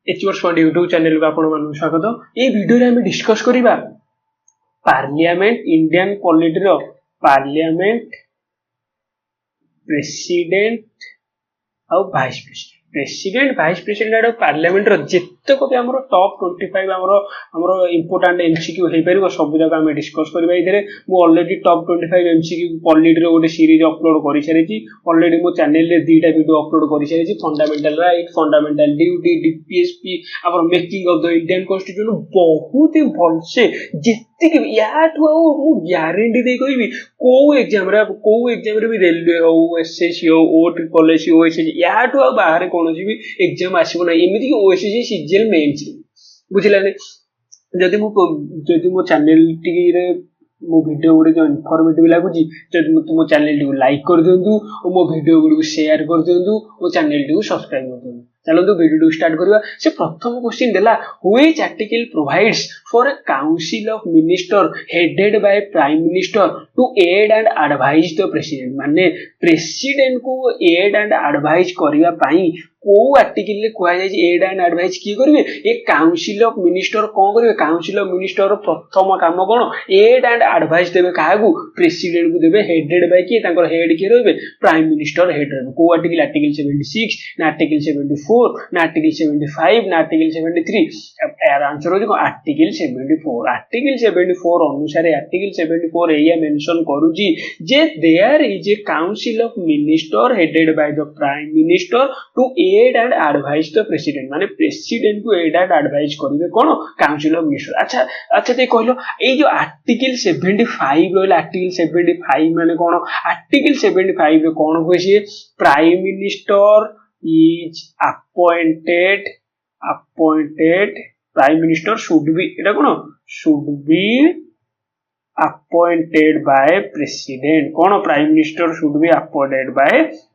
एचवर्स fund YouTube channel को आपण मानक स्वागत। ये वीडियो रे हम डिस्कस करिबा पार्लियामेंट इंडियन पॉलिटी रो पार्लियामेंट प्रेसिडेंट और वाइस प्रेसिडेंट पार्लियामेंट रो जितक भी हमरो टॉप 25 हमरो इंपोर्टेंट एमसीक्यू हे परिबो सब जगह हम डिस्कस करबा। इधर मु ऑलरेडी टॉप 25 एमसीक्यू पॉलिटी रो गोटे सीरीज अपलोड करि सारिछि। ऑलरेडी मो चैनल रे दीटा वीडियो अपलोड करि सारिछि। Fundamental right, fundamental duty, DPSP हमरो making of the Indian constitution बहुत ही भल से जितक याठू मु गारंटी दे कहबी को एग्जाम रे भी रेलवे हो, एसएससी हो, ओ ट्रिपल एससी, ओएसएससी याठू बाहर कोनोसी भी एग्जाम आसीबो ना। एमिति कि ओएसएससी सीजीएल मेंस बुझिलाने। जदि मो चैनल टी रे मो वीडियो गुडी जो इन्फॉर्मेटिव लागुची जदि मो चैनल टी को लाइक कर दियंतु और मो वीडियो गुडी को शेयर कर दियंतु और चैनल टी को सब्सक्राइब कर दियंतु। चलो वीडियो स्टार्ट करवा। से प्रथम क्वेश्चन देला which article provides for a council of minister headed by prime minister to aid and advise the president. माने प्रेसिडेंट को एड एंड एडवाइज करबा पई को आर्टिकल ले कोआ जाय एड एंड एडवाइज की करबे ए काउंसिल ऑफ मिनिस्टर कोन करबे। काउंसिल ऑफ मिनिस्टर प्रथम काम कोन एड एंड एडवाइज देबे कागु प्रेसिडेंट को देबे हेडेड बाय की तांकर हेड के रहबे प्राइम मिनिस्टर हेड रहबे। को आर्टिकल 76 ना आर्टिकल 74 ना आर्टिकल 75 ना आर्टिकल 73। यार आंसर हो आर्टिकल 74। आर्टिकल 74 अनुसार आर्टिकल 74 एया मेंशन करूजी जे there is a council of minister headed by the prime minister to aid and advise the president. माने प्रेसिडेंट को एड एंड एडवाइज करिवे कोन काउंसिल ऑफ मिनिस्टर। अच्छा ते कहलो ए जो आर्टिकल 75 रहला आर्टिकल 75 माने कोन आर्टिकल 75 रे कोन होय छै prime minister is appointed prime minister should be eta kono should be appointed by president। Cone prime minister should be appointed by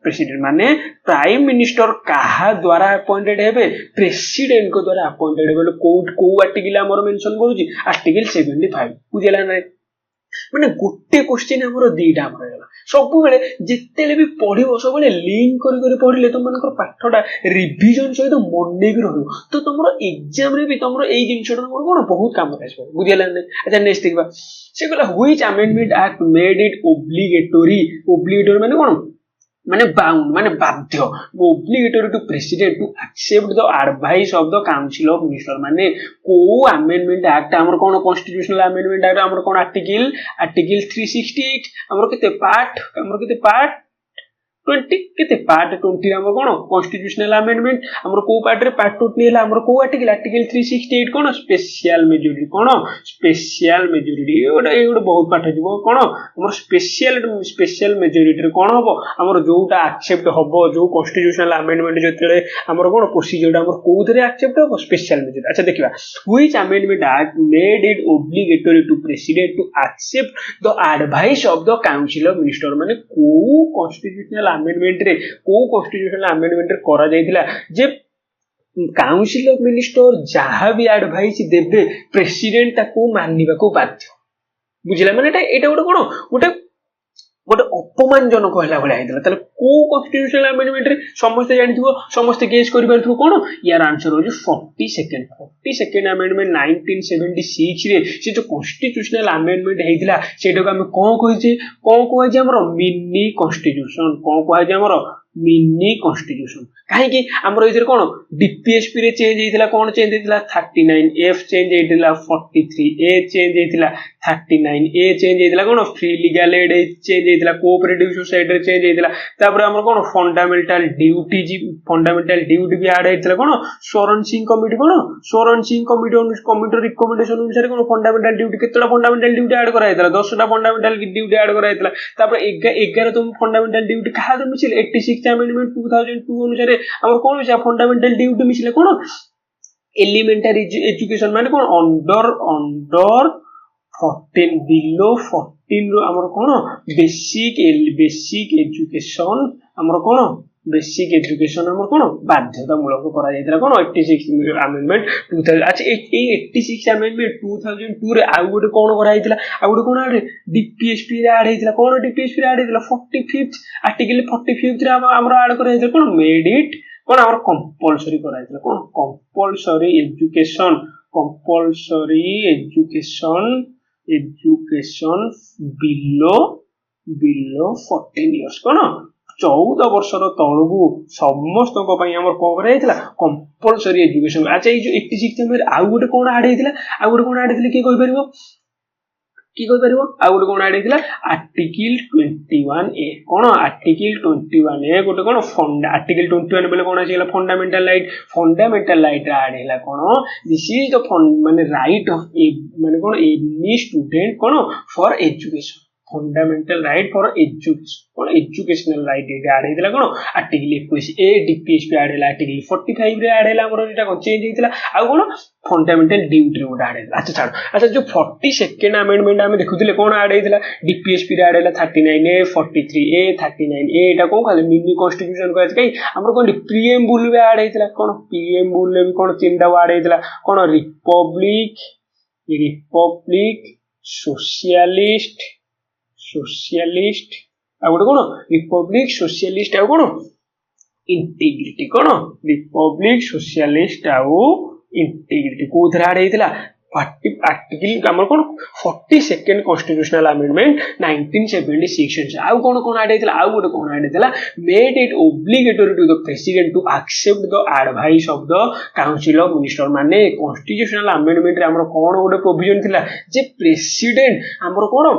president माने प्राइम मिनिस्टर काहा द्वारा अपॉइंटेड हेबे प्रेसिडेंट को द्वारा अपॉइंटेड हेबे। को आर्टिकल हमर मेंशन करूची आर्टिकल 75 बुझला नै। माने गोटे क्वेश्चन हमर दीटा हमर हैला सब बेले जेतेले भी पढिबो सब बेले लिंक करी पढिले तुम मानकर पाठटा रिवीजन सहित मने भी रहयो तो तुमरो एग्जाम रे भी तुमरो एई जिंसटा तुमरो कोन बहुत काम आइसबो बुझिला नै। अच्छा नेक्स्ट देखबा से कहला which amendment act made it obligatory माने कोन माने बाउंड माने बाध्य obligatory to president to accept the advice of the council of minister. माने को अमेंडमेंट एक्ट हमर कोन कॉन्स्टिट्यूशनल अमेंडमेंट एक्ट हमर कोन आर्टिकल 368 हमर केते पार्ट 20 केते पार्ट 20 हमर कोन कॉन्स्टिट्यूशनल अमेंडमेंट हमर को पार्ट रे पार्ट 20 हैला हमर को आर्टिकल 368 कोन स्पेशल मेजॉरिटी एगोटे बहुत पाठ जीवो कोन हमर स्पेशल मेजॉरिटी रे कोन हबो हमर जोटा एक्सेप्ट हबो जो कॉन्स्टिट्यूशनल अमेंडमेंट जतले हमर कोन प्रोसीजर हमर कोउथरे एक्सेप्ट हबो स्पेशल मेजॉरिटी। अच्छा देखिबा which amendment act made it obligatory to president to accept the advice of the council of minister. माने को कॉन्स्टिट्यूशनल अमेंडमेंट रे को कॉन्स्टिट्यूशनल अमेंडमेंट रे करा जायतिला जे काउंसिल ऑफ मिनिस्टर जहां भी एडवाइस देबे प्रेसिडेंट ताको मानिबा को बाध्य बुझिला। माने एटा गोटे अपमानजनक होला भले आइतला तले को कॉन्स्टिट्यूशनल अमेंडमेंट रे समस्त जानिथिबो समस्त गेस करि परथु कोन यार आंसर हो 42nd अमेंडमेंट 1976 रे से जो कॉन्स्टिट्यूशनल अमेंडमेंट हेतिला सेटा को हम कोन कहै हमर मिनी कॉन्स्टिट्यूशन काहे कि हमर इधर कोन डीपीएसपी रे चेंज हेतिला कोन चेंज हेतिला 39 चेंज हेतिला 43 चेंज हेतिला 39 चेंज हेतिला कोन फ्री लीगल एड चेंज हेतिला कोऑपरेटिव सोसाइटी रे चेंज हेतिला तापर हमर कोन फंडामेंटल ड्यूटी भी ऐड हेतिला कोन सोरन सिंह कमिटी रिकमेंडेशन अनुसार कोन फंडामेंटल ड्यूटी केतला फंडामेंटल ड्यूटी ऐड करा हेतिला 10 टा फंडामेंटल ड्यूटी ऐड करा हेतिला तापर 11 तुम फंडामेंटल ड्यूटी कहा तो मिसिल 86 अमेंडमेंट 2002 अनुसार हमर कोन छै फंडामेंटल ड्यूटी मिसिले कोन एलिमेंटरी एजुकेशन माने कोन अंडर 14 बिलो 14 रो हमर कोन बेसिक एजुकेशन हमर कोन बेसिक एजुकेशन हमर कोन बाध्यतामूलक करा जायतिला कोन 86 अमेंडमेंट 2000। अच्छा ए 86 अमेंडमेंट 2002 रे आ गोटे कोन करा जायतिला आ गोटे कोन आडे डीपीएसपी रे ऐड हेतिला कोन डीपीएसपी रे ऐड हेतिला 45th आर्टिकल 45th रे हमर ऐड करा जायतिला कोन मेड इट কোন আমার কম্পলসরি করা হয়েছিল কোন compulsory education education below 14 years কোন 14 ବର୍ଷର ତଳକୁ ସମସ୍ତଙ୍କ ପାଇଁ ଆମର କଣ କରାଯାଇଥିଲା କମ୍ପଲସରି ଏଜୁକେସନ। ଆଚ୍ଛା ଏଇ ଯୋଉ 86 ନମ୍ବର ଆଉ ଗୋଟେ କଣ ଆଡ ହେଇଥିଲା କିଏ କହିପାରିବ ଆଉ ଗୋଟେ କଣ ଆଡ ହେଇଥିଲା ଆର୍ଟିକଲ 21A କଣ ଆର୍ଟିକଲ 21A ଗୋଟେ କଣ ଆର୍ଟିକଲ 21 ବୋଲେ କଣ ଆସିଲା ଫଣ୍ଡାମେଣ୍ଟାଲ ରାଇଟ ଆଡ ହେଲା କଣ ଦିସ୍ ଇଜ ଦ ମାନେ ରାଇଟ ଅଫ ମାନେ କଣ ଏନି ଷ୍ଟୁଡେଣ୍ଟ କଣ for education fundamental right for education कौन एजुकेशनल राइट ये आड हेला कौन आर्टिकल 21A डीपीएसपी आड हेला आर्टिकल 45 रे आड हेला हमर एटा चेंज हेतिला आ कौन फंडामेंटल ड्यूटी रे आड हेला। अच्छा छाड़ अच्छा जो 42nd अमेंडमेंट हम देखुथिले कौन आड हेतिला डीपीएसपी रे आड हेला 39A 43A 39A एटा कौन खाली मिनी कॉन्स्टिट्यूशन को कई हमर कौन प्रीएम्बुल रे आड हेतिला कौन प्रीएम्बुल रे कौन तीनटा आड हेतिला कौन रिपब्लिक सोशलिस्ट आ गोटे कौन रिपब्लिक सोशलिस्ट आ कौन इंटीग्रिटी कौन रिपब्लिक सोशलिस्ट आउ इंटीग्रिटी को आड हेतिला आर्टिकल हमर कौन 42nd कॉन्स्टिट्यूशनल अमेंडमेंट 1976 आउ कौन आड हेतिला आउ गोटे कौन आड हेतिला made it obligatory to the president to accept the advice of the council of minister माने कॉन्स्टिट्यूशनल अमेंडमेंट रे हमर कौन गोटे प्रोविजन थिला जे प्रेसिडेंट हमर कौन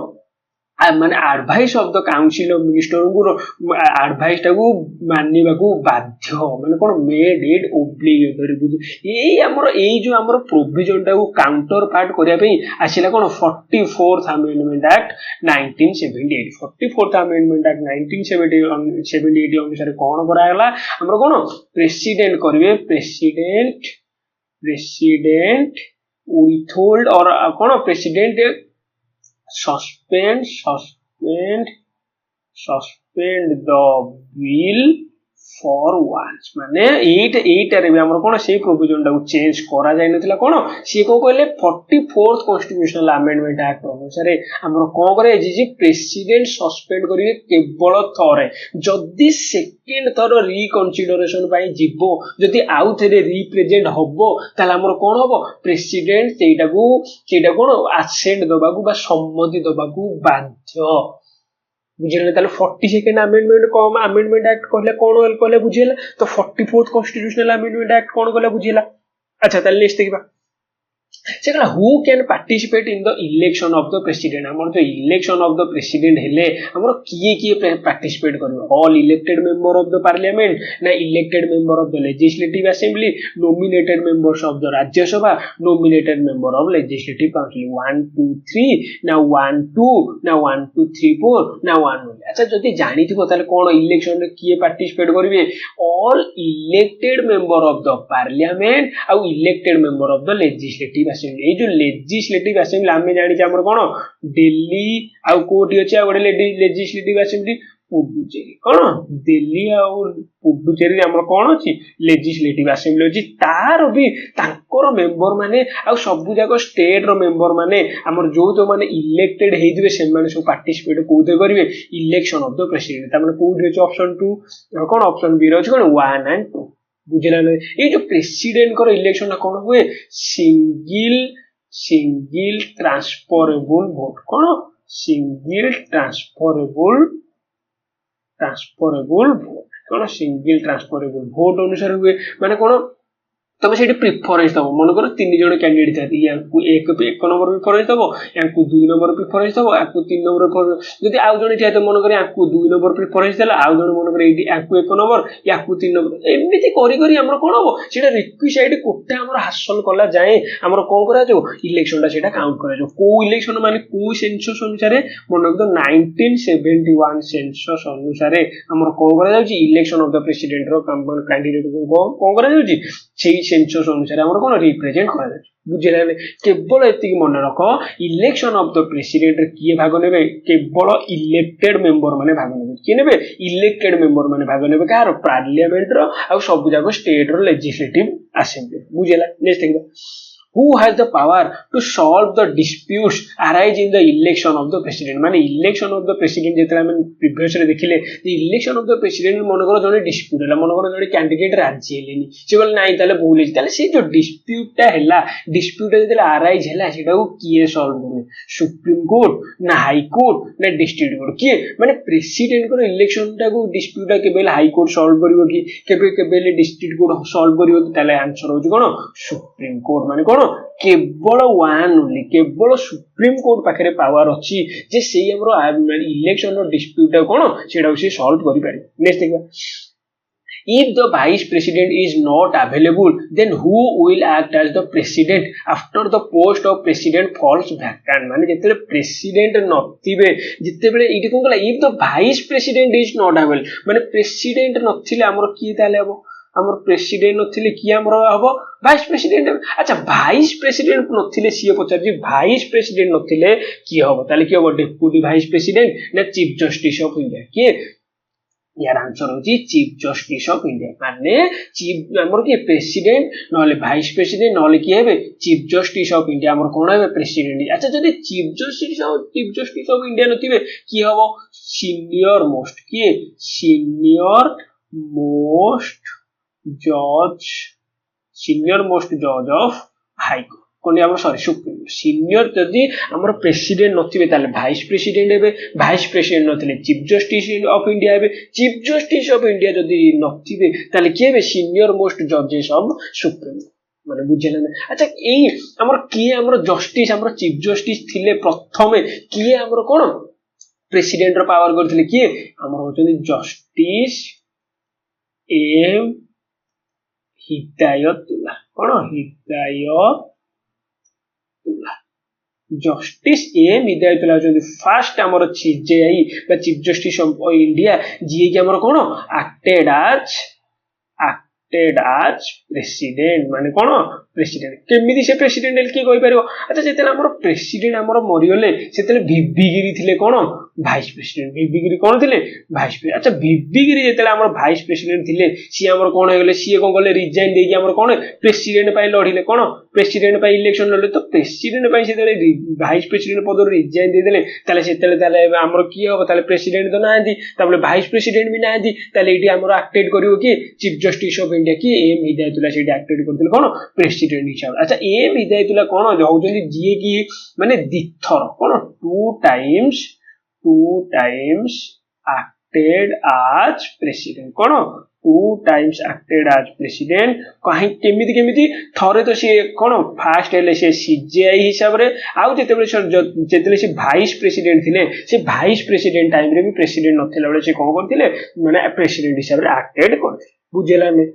माने advice of the council of minister को एडवाइस टाको मानिबा को बाध्य माने कोन मेड इट ओब्लिगेटरी बुझ एई हमर एई जो हमर प्रोविजन टाको काउंटर पार्ट करिया पई आसिला कोन 44th amendment act 1978 44th amendment act 1978 अनुसार कोन करा गेला हमर कोन प्रेसिडेंट करिवे प्रेसिडेंट विथहोल्ड और कोन president suspend the bill for once माने एटा रे भी हमर कोन से प्रोविजन टा चेंज करा जाय नथिला कोन से को कहले 44th कॉन्स्टिट्यूशनल अमेंडमेंट एक्ट अनुसार हमर कोन करे जे प्रेसिडेंट सस्पेंड करिवे केवल थरे जदी सेकंड थर रिकन्सिडरेशन पाई जिवो जदी आउ थरे रिप्रेजेंट हबो ताला हमर कोन हबो प्रेसिडेंट सेटा कोन असेंट दबाकू बा सम्मति दबाकू बाध्य बुझिले ताले 42nd अमेंडमेंट एक्ट कहले कोन कहले बुझिला तो 44th कॉन्स्टिट्यूशनल अमेंडमेंट एक्ट कोन कहले बुझिला। अच्छा ताले नेक्स्ट देखबा से कहला who can participate in the election of the president हमर जो इलेक्शन ऑफ द प्रेसिडेंट हेले हमर किए पार्टिसिपेट करबो all elected member of the parliament ना elected member of the legislative assembly nominated members of the Rajya Sabha nominated member of legislative council 1 2 3 ना 1 2 ना 1 2 3 4 ना 1 1 अच्छा जदी जानि थिबो ताले कोन इलेक्शन रे किए पार्टिसिपेट करबे all elected member of the parliament आ elected member of the legislative assembly जो लेजिस्लेटिव असेंबली आमे जानि छ हमर कोन दिल्ली आ कोठी अछि आ गोटे लेजिस्लेटिव असेंबली पुडुचेरी कोन दिल्ली आ पुडुचेरी हमर कोन अछि लेजिस्लेटिव असेंबली अछि तार भी तांकर मेंबर माने आ सब जाको स्टेट रो मेंबर माने हमर जो तो माने इलेक्टेड हेदिबे से माने सब पार्टिसिपेट कोते करिवे इलेक्शन ऑफ द प्रेसिडेंट त माने कोठी अछि ऑप्शन 2 कोन ऑप्शन बी रो अछि कोन 1 एंड 2 बुझला नै ये जो प्रेसिडेंट को इलेक्शन कोन हुए सिंगल ट्रांसफरेबल वोट कोन सिंगल ट्रांसफरेबल वोट कोन सिंगल ट्रांसफरेबल वोट अनुसार हुए माने कोन तमे सेठी प्रेफरेंस दबो मन करो तीन जण कैंडिडेट थाती याकू एक नंबर प्रेफरेंस दबो याकू 2 नंबर प्रेफरेंस दबो याकू 3 नंबर जदी आउ जण छै त मन करे याकू 2 नंबर प्रेफरेंस देला आउ जण मन करे एटी याकू 1 नंबर याकू 3 नंबर एमिति करी हमर कोन हो सेटा रिक्विसाइड कोटे हमर हासिल कला जाए हमर कोन करा जो इलेक्शन ता सेटा काउंट करा जो को इलेक्शन माने को सेंसस अनुसार मन तो 1971 सेंसस अनुसार हमर कोन करा जाउची इलेक्शन ऑफ द प्रेसिडेंट रो कैंडिडेट को कोन करा जाउची सेही सेंसस अनुसार हमर कोन रिप्रेजेंट करा जाउची बुझिला केवल एतिक मन रख इलेक्शन ऑफ द प्रेसिडेंट किए भाग नेबे केवल इलेक्टेड मेंबर माने भाग नेबे किए नेबे इलेक्टेड मेंबर माने भाग नेबे कार पार्लियामेंट रो आ सब जाको स्टेट रो लेजिस्लेटिव असेंबली बुझिला नेक्स्ट देखबा who has the power to solve the disputes arise in the election of the president মানে election of the president যেତେବେଳେ ଆମେ previously ଦେଖିଲେ the election of the president মনে করো জଣେ dispute ହେଲା ମନେ କର ଜଣେ candidate ରାଜି ହେଲେନି ସେ କହିଲେ ନାଇଁ ତାହେଲେ ଭୁଲ ହେଇଛି ତାହେଲେ ସେ ଯୋଉ dispute ଟା ହେଲା dispute ଟା ଯେତେବେଳେ arise ହେଲା ସେଟାକୁ କିଏ solve କରିବେ ସୁପ୍ରିମ କୋର୍ଟ ନା ହାଇ କୋର୍ଟ ନା ଡିଷ୍ଟ୍ରିକ୍ଟ କୋର୍ଟ କିଏ ମାନେ ପ୍ରେସିଡେଣ୍ଟଙ୍କର ଇଲେକ୍ସନ ଟାକୁ dispute ଟା କେବେ ହାଇ କୋର୍ଟ solve କରିବ କି କେବେ କେବେ ଡିଷ୍ଟ୍ରିକ୍ଟ କୋର୍ଟ solve କରିବ କି ତାହେଲେ ଆନ୍ସର ହଉଛି କଣ ସୁପ୍ରିମ କୋର୍ଟ ମାନେ କଣ କେବଳ ୱାନ୍ ଓନ୍ଲି କେବଳ ସୁପ୍ରିମ କୋର୍ଟ ପାଖରେ ପାୱାର ଅଛି ଯେ ସେଇ ଆମର ଇଲେକ୍ସନ ର ଡିସ୍ପ୍ୟୁଟ ଟା କଣ ସେଟାକୁ ସେ ସଲ୍ଭ କରିପାରିବେ ନେକ୍ସଟ ଦେଖିବା if the vice president is not available then who will act as the president after the post of president falls vacant মানে ଯେତେବେଳେ president ନଥିବେ ଯେତେବେଳେ ଏଇଠି କଣ କଲା if the vice president is not available ମାନେ president ନଥିଲେ ଆମର କିଏ ତାହେଲେ ହବ ଆମର ପ୍ରେସିଡେଣ୍ଟ ନଥିଲେ କିଏ ଆମର ହବ ଭାଇସ୍ ପ୍ରେସିଡେଣ୍ଟ ଆଚ୍ଛା ଭାଇସ୍ ପ୍ରେସିଡେଣ୍ଟ ନଥିଲେ ସିଏ ପଚାରୁଛି ଭାଇସ୍ ପ୍ରେସିଡେଣ୍ଟ ନଥିଲେ କିଏ ହବ ତାହେଲେ କିଏ ହବ ଡେପୁଟି ଭାଇସ୍ ପ୍ରେସିଡେଣ୍ଟ ନା ଚିଫ୍ ଜଷ୍ଟିସ ଅଫ ଇଣ୍ଡିଆ କିଏ यार आंसर होची चीफ जस्टिस ऑफ इंडिया माने चीफ हमर के प्रेसिडेंट नले वाइस प्रेसिडेंट नले की हेबे चीफ जस्टिस ऑफ इंडिया हमर कोन हेबे प्रेसिडेंट अच्छा जदी चीफ जस्टिस ऑफ इंडिया नथिबे की हबो सीनियर मोस्ट जज ऑफ हाई कोर्ट कोनी हमर सॉरी सुप्रीम सीनियर जदी हमर प्रेसिडेंट नथिबे ताले वाइस प्रेसिडेंट हेबे वाइस प्रेसिडेंट नथिले चीफ जस्टिस ऑफ इंडिया हेबे चीफ जस्टिस ऑफ इंडिया जदी नथिबे ताले की हेबे सीनियर मोस्ट जजेस ऑफ सुप्रीम माने बुझिले ना अच्छा एई हमर की हमर जस्टिस हमर चीफ जस्टिस थिले प्रथमे की हमर कोन प्रेसिडेंट रो पावर करथिले की हमर होचनी जस्टिस एम हिदायतुल्लाह कोन हिदायत जस्टिस एम हिदायतुल्लाह होचनी फर्स्ट हमर सीजेआई बा चीफ जस्टिस ऑफ इंडिया जी के हमर कोन एक्टेड as प्रेसिडेंट माने कोन प्रेसिडेंट केमिति से प्रेसिडेंट की कहि परियो अच्छा जेतेला हमर प्रेसिडेंट हमर मरियोले सेतेले वीवी गिरी थिले कोन भाइस प्रेसिडेंट वीवी गिरी कोन थिले भाइस अच्छा वीवी गिरी जेतेला हमर भाइस प्रेसिडेंट थिले सी हमर कोन हेगले सी कोन गले रिजाइन देकी हमर कोन प्रेसिडेंट पई लढिले कोन प्रेसिडेंट पई इलेक्शन लले तो प्रेसिडेंट पई सेतेले भाइस प्रेसिडेंट पद रिजाइन दे देले ताले सेतेले ताले हमर की होबो ताले प्रेसिडेंट तो नांदी ताले भाइस प्रेसिडेंट भी नांदी ताले एटी हमर एक्टेड करियो की चीफ जस्टिस ऑफ इंडिया की एम हिदायतुल्लाह सेटी एक्टेड करथिले कोन प्रेसिडेंट हिसाब अच्छा एम हिदायतुल्लाह कोन होउचंदी जीए की माने दिथर कोन two times acted as president कोन two times acted as president कहीं केमिति थरे तो से कोन फास्ट हेले से सीजेआई हिसाब रे आउ जेतेले से वाइस प्रेसिडेंट थिले से वाइस प्रेसिडेंट टाइम रे भी प्रेसिडेंट नथिला बेले से कोन करथिले माने प्रेसिडेंट हिसाब रे एक्टेड करथिले बुझेला ने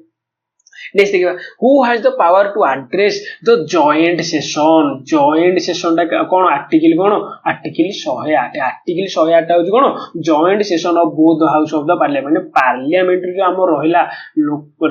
नेक्स्ट देखिबा who has the power to address the joint session टा कोन आर्टिकल 108 आर्टिकल 108 होज कोन joint session of both house of the parliament जो हमर रहिला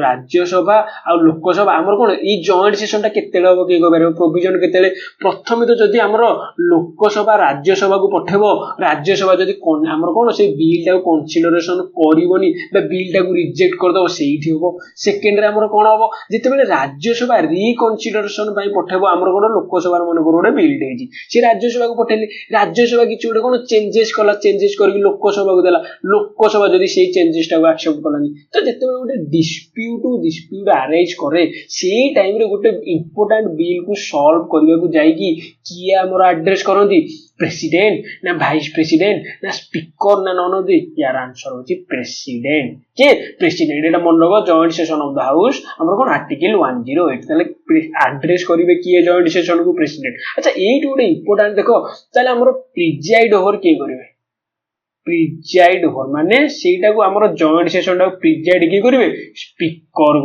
राज्यसभा आ लोकसभा हमर कोन ई जॉइंट सेशन टा केतेले हो के गबरे प्रोविजन केतेले प्रथम तो जदी हमर लोकसभा राज्यसभा को पठेबो राज्यसभा जदी हमर कोन से बिल टा कंसीडरेशन करिवोनी बा बिल टा को रिजेक्ट कर दो सेही होबो सेकंड रे हमर कोन होबो जेतेबेले राज्यसभा रिकन्सिडरेशन पई पठेबो हमर कोन लोकसभा मन कोन बिल देजी से राज्यसभा को पठेली राज्यसभा किछ उडे कोन चेंजेस करके लोकसभा को देला लोकसभा जदी सेही चेंजेस टा को एक्सेप्ट करलानी तो जेतेबेले उडे डिस्प्यूट अरेंज करे सेही टाइम रे गुटे इंपोर्टेंट बिल को सॉल्व करबा को जाई की किया हमर एड्रेस करंती प्रेसिडेंट ना वाइस प्रेसिडेंट ना स्पीकर ना नन ऑफ द यार आंसर होची प्रेसिडेंट के प्रेसिडेंट एटा मन लगो joint session of the house हमर कोन आर्टिकल 108 ताले एड्रेस करिवे किए जॉइंट सेशन को प्रेसिडेंट अच्छा एट गोटे इंपोर्टेंट देखो ताले हमर प्रिजाइड ओवर के करिवे प्रिजाइड ओवर माने सेटा को हमर जॉइंट सेशन टा प्रिजाइड के करिवे स्पीकर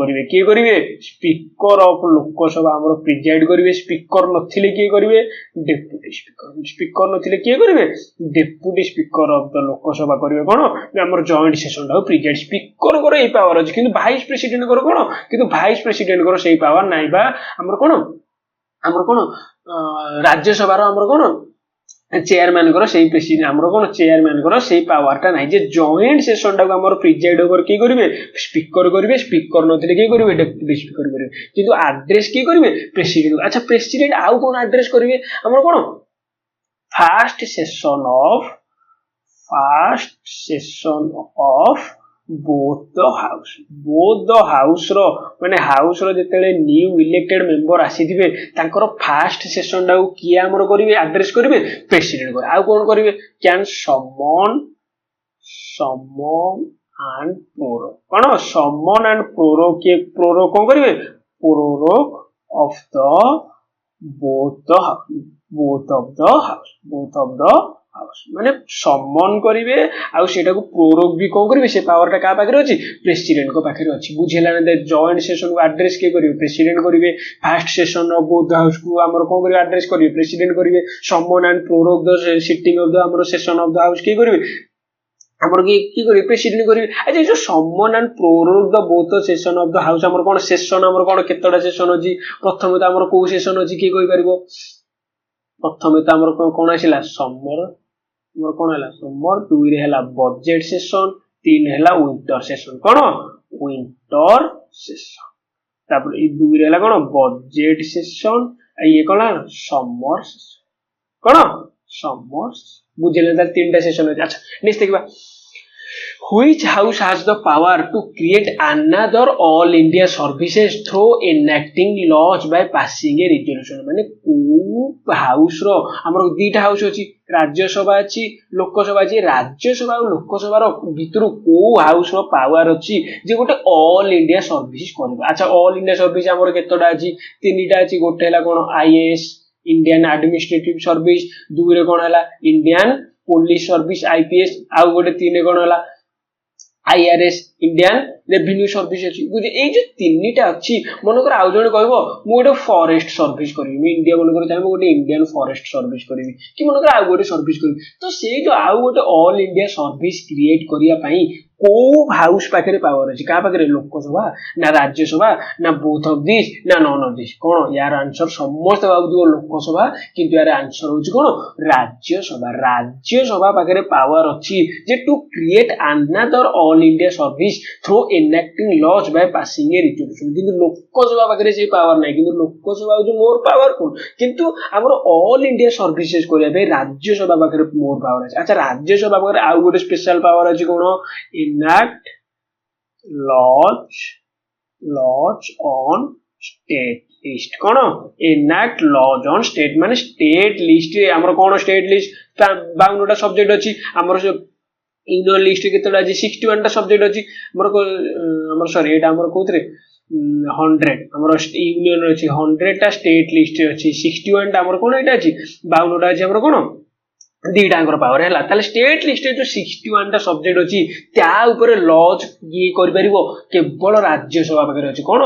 करिवे स्पीकर ऑफ लोकसभा हमर प्रिजाइड करिवे स्पीकर नथिले के करिवे डेप्यूटी स्पीकर नथिले के करिवे deputy speaker of the Lok Sabha करिवे कोन हमर जॉइंट सेशन टा प्रिजाइड स्पीकर को ए पावर अछि किंतु वाइस प्रेसिडेंट को कोन किंतु वाइस प्रेसिडेंट को सेही पावर नाइबा हमर कोन राज्यसभा रो हमर कोन चेयरमैन से प्रेसिडेंट आमर कौन चेयरमैन से पावरटा ना जे जॉइंट सेशन टाक आम प्रिजाइड ओवर किए करेंगे स्पीकर करेंगे स्पीकर नथिले किए करेंगे डेप्यूटी स्पीकर करेंगे किंतु आड्रेस किए करेंगे प्रेसिडेंट अच्छा प्रेसिडेंट आउ कौन आड्रेस करेंगे आमर कौन fast session of both the house रो माने हाउस रो जेतेले न्यू इलेक्टेड मेंबर आसीथिबे तांकर फास्ट सेशन डाउ किया हमर करिवे एड्रेस करिवे प्रेसिडेंट को आ कोन करिवे कैन समन एंड प्रोरो कोन समन एंड प्रोरो के प्रोरो कोन करिवे prorogue of the both of the माने सम्मान करिवे आ सेटा को प्रोरोग भी कोन करिवे से पावरटा का पाखरे अछि प्रेसिडेंट को पाखरे अछि बुझेला न जॉइंट सेशन को एड्रेस के करिवे प्रेसिडेंट करिवे first session of both house को हमर कोन करिवे एड्रेस करिवे प्रेसिडेंट करिवे सम्मान and prorogue the sitting of the हमर सेशन ऑफ द हाउस के करिवे हमर की करिवे प्रेसिडेंट करिवे अच्छा जो सम्मान and prorogue the both session of the house हमर कोन सेशन हमर कोन केतडा सेशन अछि प्रथमे त हमर को सेशन अछि की कहि परिबो प्रथमे त हमर कोन आसिला समर हमर कोन हला समर 2 रे हला बजट सेशन 3 हला विंटर सेशन कोन विंटर सेशन तापर ई 2 रे हला कोन बजट सेशन आ ये कोन समर सेशन कोन समर बुझले त तीनटा सेशन अछि अच्छा नेक्स्ट देखबा Which house has the power to create another all India services through enacting laws by passing a resolution माने को हाउस रो हमर दीटा हाउस अछि राज्य सभा अछि लोकसभा अछि राज्य सभा और लोकसभा रो भितर को हाउस रो पावर अछि जे गोटे ऑल इंडिया सर्विस करबा अच्छा ऑल इंडिया सर्विस हमर केतोडा अछि तीनटा अछि गोटे हला कोन आईएएस इंडियन एडमिनिस्ट्रेटिव सर्विस दुरे कोन हला इंडियन पुलिस सर्विस आईपीएस आ गोटे तीन कोन हला आईआरएस इंडियन रेवेन्यू सर्विस अछि बुझे ए जे तीनटा अछि मनकर आउ जण कहबो मु गोटे फॉरेस्ट सर्विस करबी मी इंडिया मनकर चाहे गोटे इंडियन फॉरेस्ट सर्विस करबी कि मनकर आउ गोटे सर्विस करबी तो से जो आउ गोटे ऑल इंडिया सर्विस क्रिएट करिया पई को हाउस पाखरे पावर अछि का पाखरे लोकसभा ना राज्यसभा ना बोथ ऑफ दिस ना नॉन ऑफ दिस कोन यार आंसर समस्त बाबू लोकसभा किंतु यार आंसर होछि कोन राज्यसभा पाखरे पावर अछि जे to create another all India service through enacting laws by passing a resolution किंतु लोकसभा पाखरे से पावर नै किंतु लोकसभा जो मोर पावरफुल किंतु हमर ऑल इंडिया सर्विसेस करिया बे राज्यसभा पाखरे मोर पावर अछि अच्छा राज्यसभा पाखरे आउ गोटे स्पेशल पावर अछि कोन enact laws on state list cone enact laws on state माने state list रे हमर कोन state list 52 टा सब्जेक्ट अछि हमर यूनियन लिस्ट केतडा अछि 61 टा सब्जेक्ट अछि हमर सॉरी एटा हमर कोथरे 100 हमर यूनियन अछि 100 टा स्टेट लिस्ट अछि 61 टा हमर कोन एटा अछि 52 टा अछि हमर कोन दीटांगर पावर है ताले स्टेट लिस्ट जो 61 टा सब्जेक्ट अछि त्या ऊपर लॉज ये करि परिबो केवल राज्यसभा पाखरे अछि कोन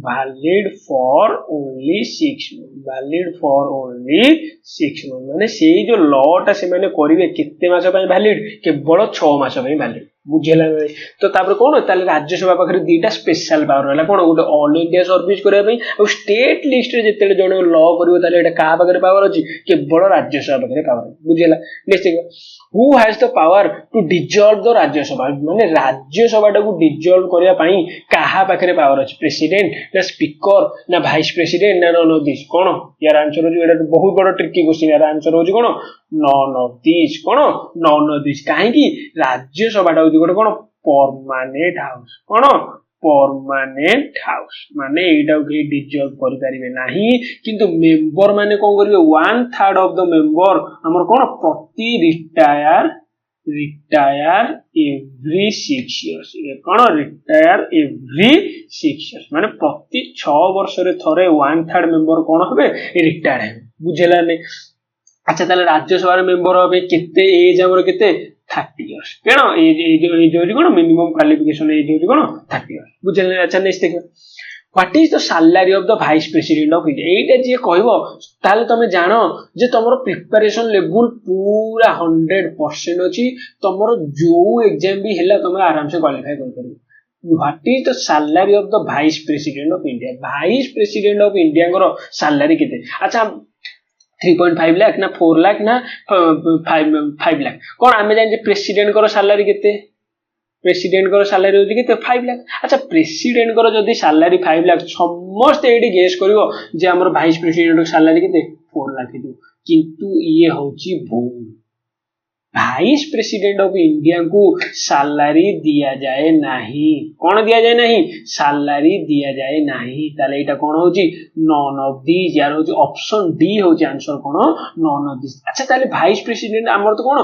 valid for only 6 months माने सेही जो लॉ टा से माने करिवे केते मास पय वैलिड केवल 6 मास पय वैलिड बुझेला तो तापर कोन ताले राज्यसभा पाखरे दीटा स्पेशल पावर होला कोन गोटे ऑल इंडिया सर्विस करे पय और स्टेट लिस्ट रे जेते जण लॉ करिवो ताले एटा का पाखरे पावर अछि केवल राज्यसभा पाखरे पावर बुझेला next who has the power to dissolve the Rajya Sabha माने राज्यसभा को डिसॉल्व करिया पई काहा पाखरे पावर अछि प्रेसिडेंट ना स्पीकर ना वाइस प्रेसिडेंट ना नॉन ऑफ दिस कोन यार आंसर हो एटा बहुत बड़ ट्रिकी क्वेश्चन यार आंसर हो कोन नॉन ऑफ दिस कोन नॉन ऑफ दिस काहे कि राज्यसभा टा गोटे कोन परमानेंट हाउस कोन परमानेंट हाउस माने एटा के डिसॉल्व करि परिबे नाही किंतु मेंबर माने कोन करिवे 1/3 ऑफ द मेंबर हमर कोन प्रति रिटायर एवरी 6 इयर्स ये कोन रिटायर एवरी 6 इयर्स माने प्रति 6 वर्ष रे थरे 1/3 मेंबर कोन होबे रिटायर हे बुझेला ने अच्छा ताले राज्यसभा रे मेंबर होबे केते एज हमर केते 30 years केनो ए जो कोन मिनिमम क्वालिफिकेशन ए जो कोन 30 years बुझले अच्छा नेक्स्ट देखो what is the salary of the vice president of India एटा जे कहबो ताले तमे जानो जे तमरो प्रिपरेशन लेवल पूरा 100% अछि तमरो जो एग्जाम भी हैला तमे आराम से क्वालीफाई कर परबो what is the salary of the vice president of India vice president of India को सैलरी केते अच्छा 3.5 लाख ना 4 लाख ना 5 लाख कौन आम जाने प्रेसिडेंट को सालारी केते प्रेसिडेंट को सालारी होती केते 5 लाख अच्छा प्रेसिडेंट को जदी सालारी 5 लाख समस्त एडी गेस करिवो जे हमर वाइस प्रेसिडेंट को सालारी केते 4 लाख दियो किंतु ये होची भूल वाइस प्रेसिडेंट ऑफ इंडिया को सालारी दिया जाए नहीं कौन दिया जाए नहीं सालारी दिया जाए नहीं ताले एटा कौन होची नॉन ऑफ दिस यार होची ऑप्शन डी होची आंसर कौन नॉन ऑफ दिस अच्छा ताले वाइस प्रेसिडेंट हमर तो कौन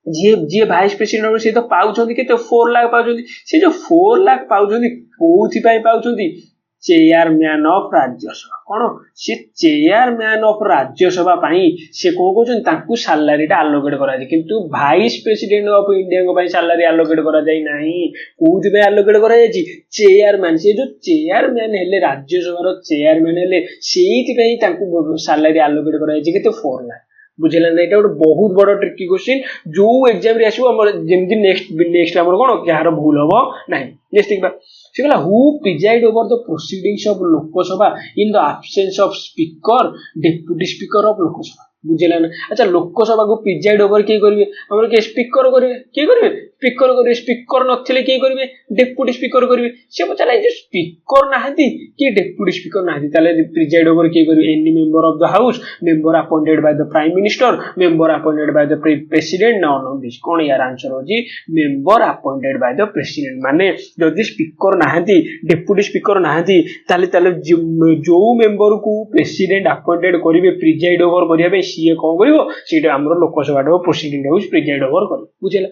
जे जे वाइस प्रेसिडेंट से तो पाउछंती केते 4 लाख पाउछंती से जो 4 लाख पाउछंती कोथि पाई पाउछंती चेयरमैन ऑफ राज्यसभा कौन से चेयरमैन ऑफ राज्यसभा पाई से कौन कहउछन ताकू सैलरी टा अलोकेट करा जाय किंतु वाइस प्रेसिडेंट ऑफ इंडिया को पाई सैलरी अलोकेट करा जाय नहीं कोथि पाई अलोकेट करा जाय चेयरमैन से जो चेयरमैन हेले राज्यसभा रो चेयरमैन हेले सेहिति पाई ताकू सैलरी अलोकेट करा जाय केते 4 लाख बुझिला ना एटा बहुत बड़ ट्रिकी क्वेश्चन जो एग्जाम रे आसीबो हमर जेमति नेक्स्ट हमर कोन यार भूल होबो नाही नेक्स्ट देखबा से कहला who preside over the proceedings of Lok Sabha in the absence of speaker deputy speaker of Lok Sabha बुझिला ना अच्छा लोकसभा को प्रिजाइड ओवर के करबे हमर के स्पीकर करबे के करबे स्पीकर नथिले के करबे डेप्यूटी स्पीकर करबे से पचाला जे स्पीकर नाहंती के डेप्यूटी स्पीकर नाहंती ताले प्रिजाइड ओवर के करबे any member of the house member appointed by the prime minister member appointed by the president none of this कोन यार आंसर होजी member appointed by the president माने जदी स्पीकर नाहंती डेप्यूटी स्पीकर नाहंती ताले जो मेंबर को प्रेसिडेंट अपॉइंटेड करिवे प्रिजाइड ओवर करिवे सीए कोन करिवो सीटा हमरो लोकसभा रो प्रेसिडेंट हाउस प्रिजाइड ओवर कर बुझला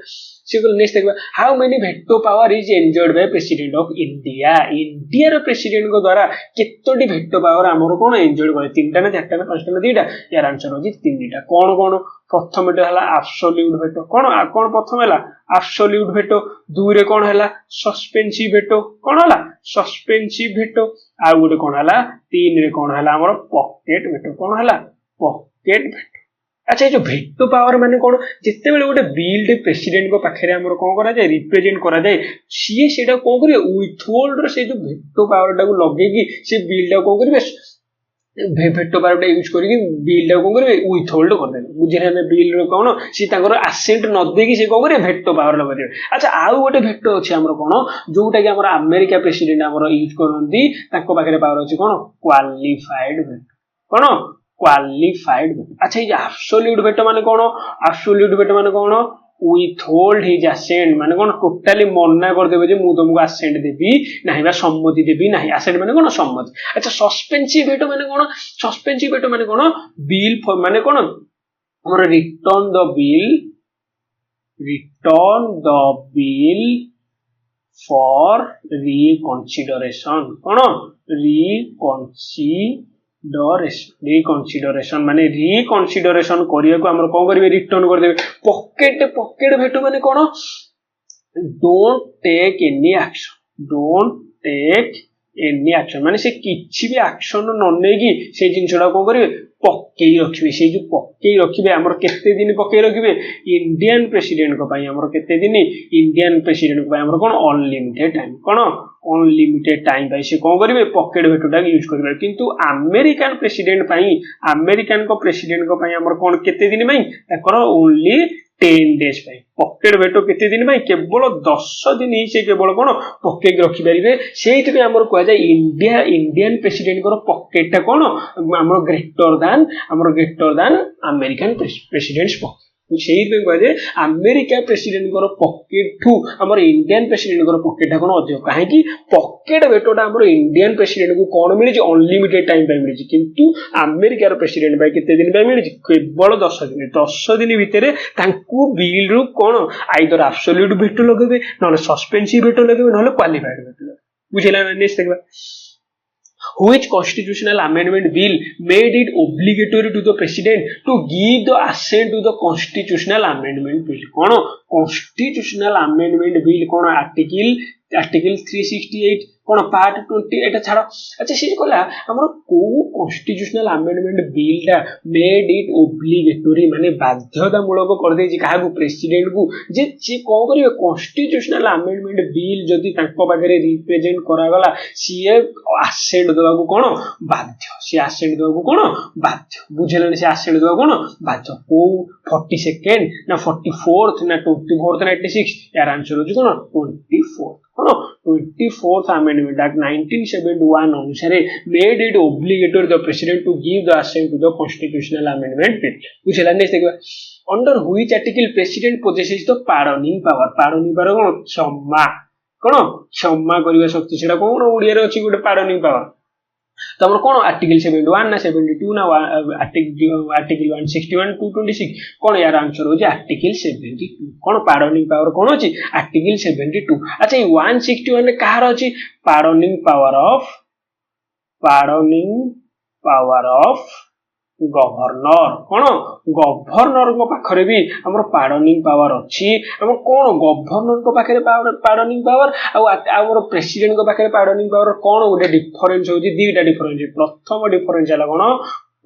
सिंगल नेक्स्ट देखबा how many veto power is enjoyed by president of India India रो प्रेसिडेंट को द्वारा केतोटी वेटो पावर हमरो कोन एन्जॉयड करे तीनटा ना चारटा ना पांचटा ना दुईटा यार आंसर होजी तीनटा कोन कोन प्रथम एटा हला एब्सोल्यूट वेटो कोन कोन प्रथम हला एब्सोल्यूट वेटो दुई रे कोन हला सस्पेंसिव वेटो कोन हला सस्पेंसिव वेटो आ गुटे कोन हला तीन रे कोन हला हमरो पॉकेट वेटो कोन हला पॉकेट वेटो अच्छा ये जो भेटो पावर माने कौन जिते बेले गोटे बिल प्रेसिडेंट को पाखे हमर कौन करा जाए रिप्रेजेंट करा जाए सी सेटा कौन करिवे विथहोल्ड से जो भेटो पावर टा को लगेगी से बिल टा कौन करिवे भेटो पावर टा यूज करके बिल टा कौन करिवे विथहोल्ड कर देबे बुझिरा ना बिल रो कौन सी ताकर असेंट न देगी से कौन करिवे भेटो पावर लगे अच्छा आउ गोटे भेटो अछि हमर कौन जोटा कि हमर अमेरिका प्रेसिडेंट हमर यूज करनती ताको पाखे पावर अछि कौन क्वालिफाइड भेटो कौन क्वालिफाइड अच्छा ये एब्सोल्यूट वेटो माने कौन एब्सोल्यूट वेटो माने कौन विथहोल्ड हिज असेंट माने कौन टोटली मना कर देबे जे मु तुमको असेंट देबी नाही बा सम्मति देबी नाही असेंट माने कौन सम्मति अच्छा सस्पेंसिव वेटो माने कौन सस्पेंसिव वेटो माने कौन बिल माने कौन हमर return the bill for reconsideration कौन रिकंसीडरेशन माने रिकंसीडरेशन करिया को हमर कोन करबे रिटर्न कर देबे पॉकेट भेटो माने कोन डोंट टेक एनी एक्शन माने से किछि भी एक्शन न नेगी से जिंसडा कोन करबे पक्के रखिबे से जो पक्के रखिबे हमर केते दिन पक्के रखिबे इंडियन प्रेसिडेंट को पाई हमर केते दिन इंडियन प्रेसिडेंट को पाई हमर कोन अनलिमिटेड टाइम कोन अनलिमिटेड टाइम पाई से कोन करिवे पॉकेट भेटोटा यूज करिवे किंतु अमेरिकन प्रेसिडेंट पाई अमेरिकन को प्रेसिडेंट को पाई हमर कोन केते दिन पाई ताकर ओनली 10 डेज पाई पॉकेट भेटो केते दिन पाई केवल 10 दिन ही से केवल कोन पॉकेट रखि परिबे सेहित पे हमर कोआ जाय इंडियन प्रेसिडेंट को पॉकेट ता कोन हमर ग्रेटर देन अमेरिकन प्रेसिडेंट्स सेही पे कोआ जाय अमेरिका प्रेसिडेंट को पॉकेट ठू हमर इंडियन प्रेसिडेंट को पॉकेट कोन अधिक काहे कि पॉकेट भेटोटा हमर इंडियन प्रेसिडेंट को कोन मिली जे अनलिमिटेड टाइम पे मिली किंतु अमेरिका रो प्रेसिडेंट भाई केते दिन पे मिली केवल 10 दिन भितरे तांकू बिल रु कोन आइदर एब्सोल्यूट भेटो लगेबे नले सस्पेंसिव भेटो लगेबे नले क्वालिफाइड भेटो बुझिला ना नेक्स्ट देखबा Which constitutional amendment bill made it obligatory to the president to give the assent to the constitutional amendment bill? कौन constitutional amendment bill कौन आर्टिकल 368 कौन पार्ट 20 एटा छाड़ अच्छा से कहला हमर को कॉन्स्टिट्यूशनल अमेंडमेंट बिल टा मेड इट ओब्लिगेटरी माने बाध्यतामूलक कर दे जे काहा को प्रेसिडेंट को जे कोन करिवे कॉन्स्टिट्यूशनल अमेंडमेंट बिल जदी तांको बागरे रिप्रेजेंट करा गला सीए ଆସେଣ୍ଟ ଦେବାକୁ କ'ଣ ବାଧ୍ୟ, ସେ ଆସେଣ୍ଟ ଦେବାକୁ କ'ଣ ବାଧ୍ୟ। ବୁଝିଲେଣି, ସେ ଆସେଣ୍ଟ ଦେବାକୁ କ'ଣ ବାଧ୍ୟ। କୋଉ 42nd ନା 44th ନା 24th ନା 86? यार आंसर होची कोन 24th। कोन 24th amendment act 1971 अनुसार made it obligatory the president to give the assent to the constitutional amendment bill। बुझिला नेक्स्ट देखबा, under which article president possesses the pardoning power। pardoning power कोन क्षमा, कोन क्षमा करिवा शक्ति, सेटा कोन ओडिया रे अछि गोटे pardoning power। तो हमर कोन आर्टिकल 71 ना 72 ना आर्टिकल 161 226? कोन यार आंसर हो जे आर्टिकल 72। कोन पार्डनिंग पावर कोन अछि आर्टिकल 72। अच्छा ये 161 ने कहार अछि pardoning power of governor. Cone governor को पाखरे भी हमर पार्डनिंग पावर अछि। हम कोन गवर्नर को पाखरे पार्डनिंग पावर और प्रेसिडेंट को पाखरे पार्डनिंग पावर कोन गोटे डिफरेंस होछि, दुईटा डिफरेंस। प्रथम डिफरेंस हला कोन